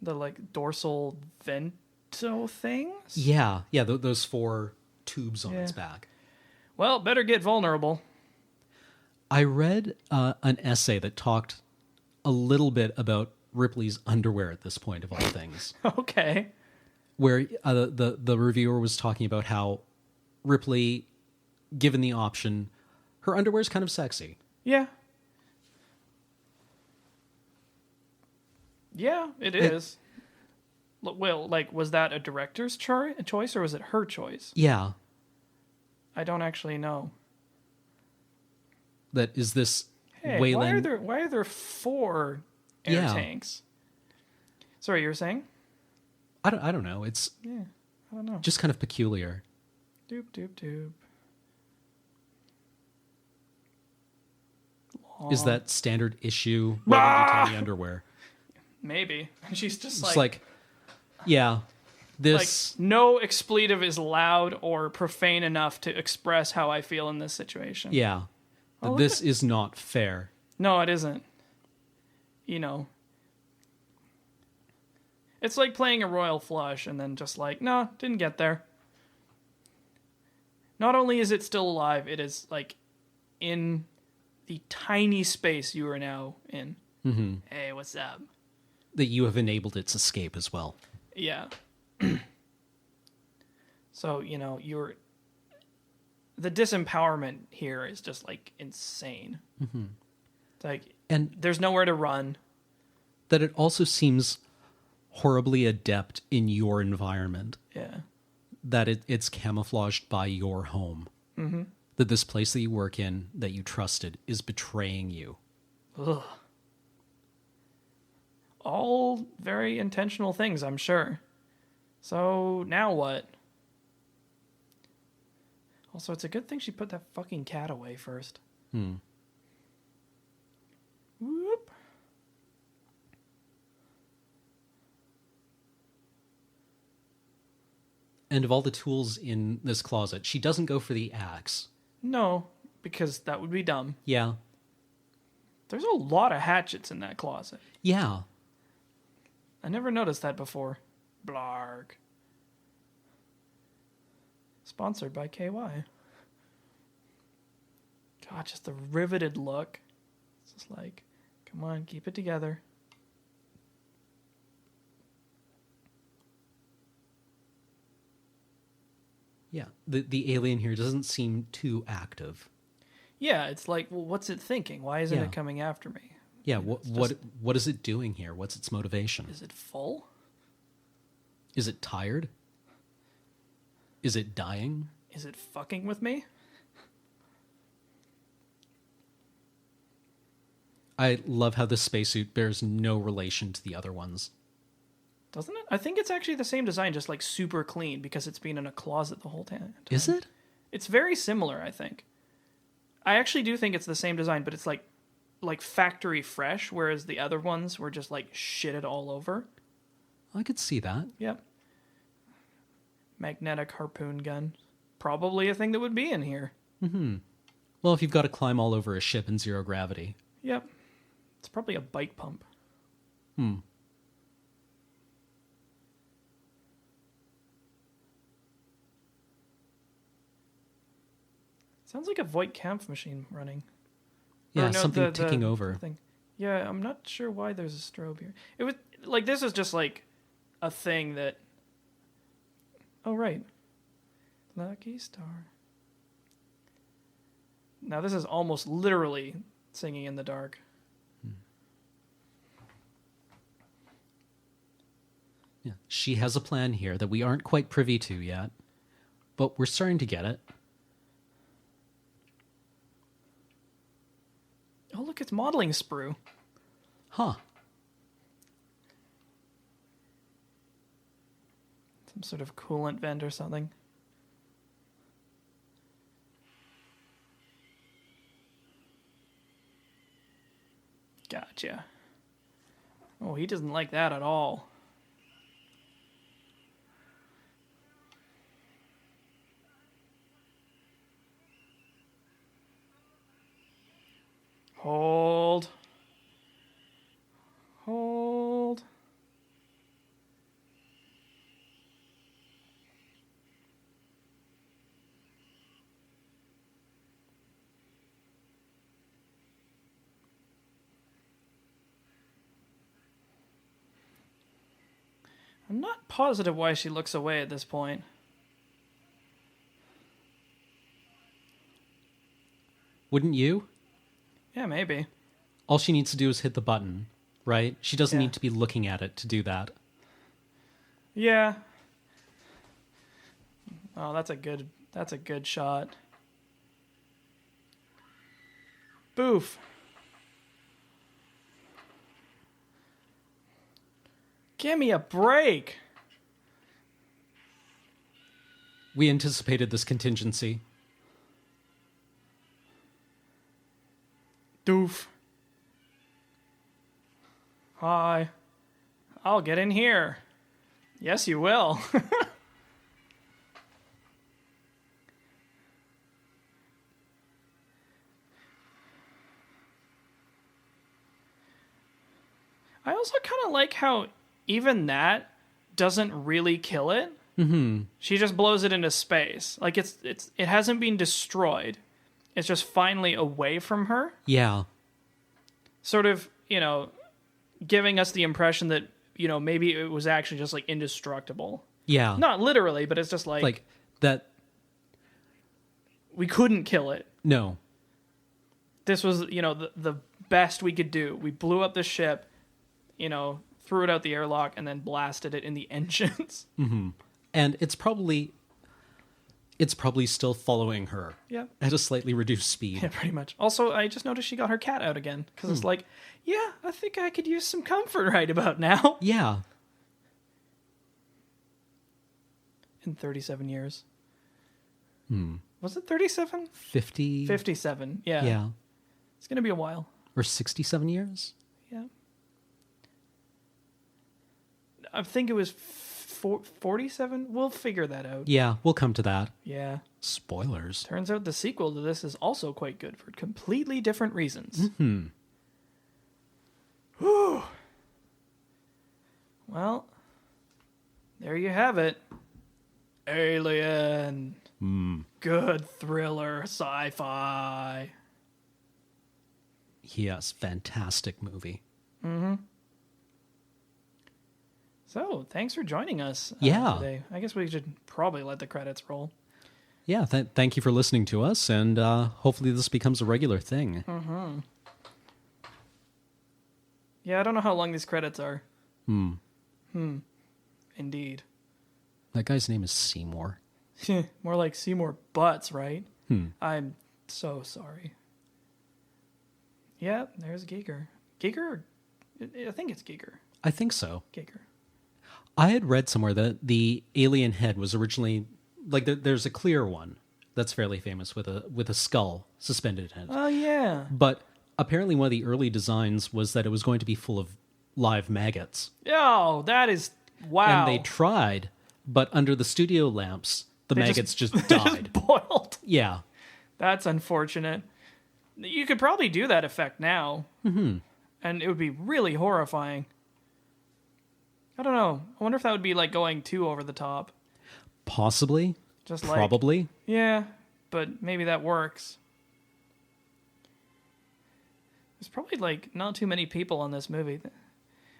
The dorsal vento things? Yeah, those 4 tubes on its back. Well, better get vulnerable. I read an essay that talked a little bit about Ripley's underwear at this point, of all things. Okay. Where the reviewer was talking about how Ripley, given the option, her underwear is kind of sexy. Yeah. Yeah, it is. Well, was that a director's choice or was it her choice? Yeah. I don't actually know. That is this Hey, Wayland... why are there 4 air tanks? Sorry, you were saying? I don't know. It's I don't know. just kind of peculiar. Doop doop doop. Is that standard issue Webby underwear? Maybe. And she's just It's like, yeah, this... Like, no expletive is loud or profane enough to express how I feel in this situation. Yeah. Oh, This is not fair. No, it isn't. You know. It's like playing a royal flush and then just like, no, didn't get there. Not only is it still alive, it is like in the tiny space you are now in. Mm-hmm. Hey, what's up? That you have enabled its escape as well. Yeah. So, you know, the disempowerment here is just like insane. Mm-hmm. It's like, and there's nowhere to run. That it also seems horribly adept in your environment. Yeah. That it's camouflaged by your home. Mm-hmm. That this place that you work in, that you trusted, is betraying you. Ugh. All very intentional things, I'm sure. So, now what? Also, it's a good thing she put that fucking cat away first. Whoop. And of all the tools in this closet, she doesn't go for the axe. No, because that would be dumb. Yeah. There's a lot of hatchets in that closet. Yeah. I never noticed that before. Blarg. Sponsored by KY. God, just the riveted look. It's just like, come on, keep it together. Yeah. The alien here doesn't seem too active. Yeah, it's like, well, what's it thinking? Why isn't it coming after me? Yeah, what is it doing here? What's its motivation? Is it full? Is it tired? Is it dying? Is it fucking with me? I love how this spacesuit bears no relation to the other ones. Doesn't it? I think it's actually the same design, just like super clean because it's been in a closet the whole time. Is it? It's very similar, I think. I actually do think it's the same design, but it's like factory fresh, whereas the other ones were just like shitted all over. I could see that. Yep. Magnetic harpoon gun. Probably a thing that would be in here. Mm-hmm. Well, if you've got to climb all over a ship in zero gravity. Yep. It's probably a bike pump. Sounds like a Voight Kampf machine running. Yeah, or no, something ticking over. Thing. Yeah, I'm not sure why there's a strobe here. It was like this is just like a thing that. Oh right, Lucky Star. Now this is almost literally singing in the dark. Yeah, she has a plan here that we aren't quite privy to yet, but we're starting to get it. Oh, look, it's modeling sprue. Huh. Some sort of coolant vent or something. Gotcha. Oh, he doesn't like that at all. Hold. Hold. I'm not positive why she looks away at this point. Wouldn't you? Yeah, maybe. All she needs to do is hit the button, right? She doesn't Yeah. need to be looking at it to do that. Yeah. Oh, that's a good shot. Boof. Give me a break. We anticipated this contingency. Doof. Hi. I'll get in here. Yes, you will. I also kind of like how even that doesn't really kill it. Mm-hmm. She just blows it into space. Like it hasn't been destroyed. It's just finally away from her. Yeah. Sort of, giving us the impression that, maybe it was actually just like indestructible. Yeah. Not literally, but it's just like that. We couldn't kill it. No. This was, the best we could do. We blew up the ship, threw it out the airlock, and then blasted it in the engines. Mm-hmm. And it's probably still following her. Yeah. At a slightly reduced speed. Yeah, pretty much. Also, I just noticed she got her cat out again. Because it's like, yeah, I think I could use some comfort right about now. Yeah. In 37 years. Hmm. Was it 37? 50? 57, yeah. Yeah. It's going to be a while. Or 67 years? Yeah. I think it was 47? We'll figure that out. Yeah, we'll come to that. Yeah. Spoilers. Turns out the sequel to this is also quite good for completely different reasons. Mm-hmm. Whew. Well, there you have it. Alien. Good thriller sci-fi. Yes, fantastic movie. Mm-hmm. So, thanks for joining us today. I guess we should probably let the credits roll. Yeah, thank you for listening to us, and hopefully this becomes a regular thing. Mm-hmm. Yeah, I don't know how long these credits are. Indeed. That guy's name is Seymour. More like Seymour Butts, right? I'm so sorry. Yeah, there's Giger. Giger? I think it's Giger. I think so. Giger. I had read somewhere that the alien head was originally there's a clear one that's fairly famous with a skull suspended in it. Oh yeah. But apparently one of the early designs was that it was going to be full of live maggots. Oh, that is wow. And they tried, but under the studio lamps, the maggots just they died. Just boiled. Yeah. That's unfortunate. You could probably do that effect now. Mm-hmm. And it would be really horrifying. I don't know. I wonder if that would be like going too over the top. Possibly. Just Probably. Yeah, but maybe that works. There's probably like not too many people on this movie.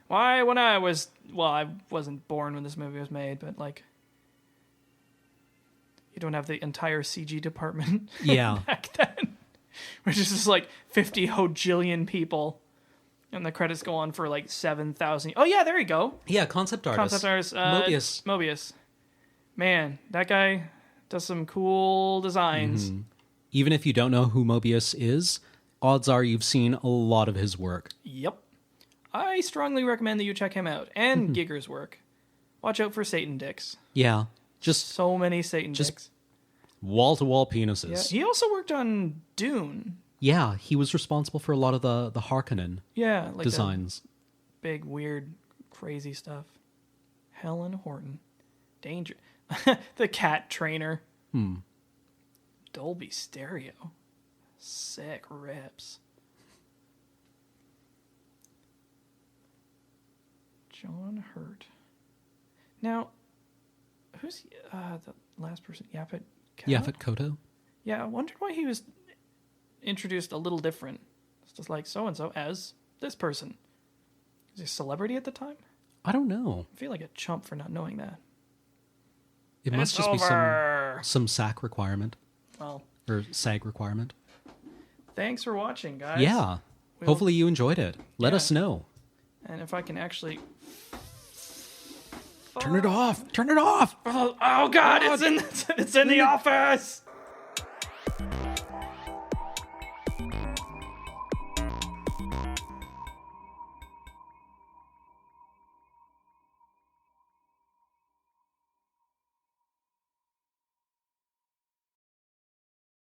I wasn't born when this movie was made, but like you don't have the entire CG department back then. Which is just like 50 hojillion people. And the credits go on for like 7,000. Oh, yeah, there you go. Yeah, concept artist. Mobius. Man, that guy does some cool designs. Mm-hmm. Even if you don't know who Mobius is, odds are you've seen a lot of his work. Yep. I strongly recommend that you check him out. And Giger's work. Watch out for Satan dicks. Yeah. Just so many Satan dicks. Wall-to-wall penises. Yeah. He also worked on Dune. Yeah, he was responsible for a lot of the Harkonnen designs. Big, weird, crazy stuff. Helen Horton. Danger. The cat trainer. Dolby Stereo. Sick rips. John Hurt. Now, who's the last person? Yaphet Kotto? Yaphet Kotto? Yeah, I wondered why he was introduced a little different. It's just like so-and-so as this person. Is he a celebrity at the time? I don't know. I feel like a chump for not knowing that. It must just be some SAC requirement. Well. Or SAG requirement. Thanks for watching, guys. Yeah. Hopefully you enjoyed it. Let us know. And if I can actually... Turn it off! Turn it off! Oh God, it's in the office!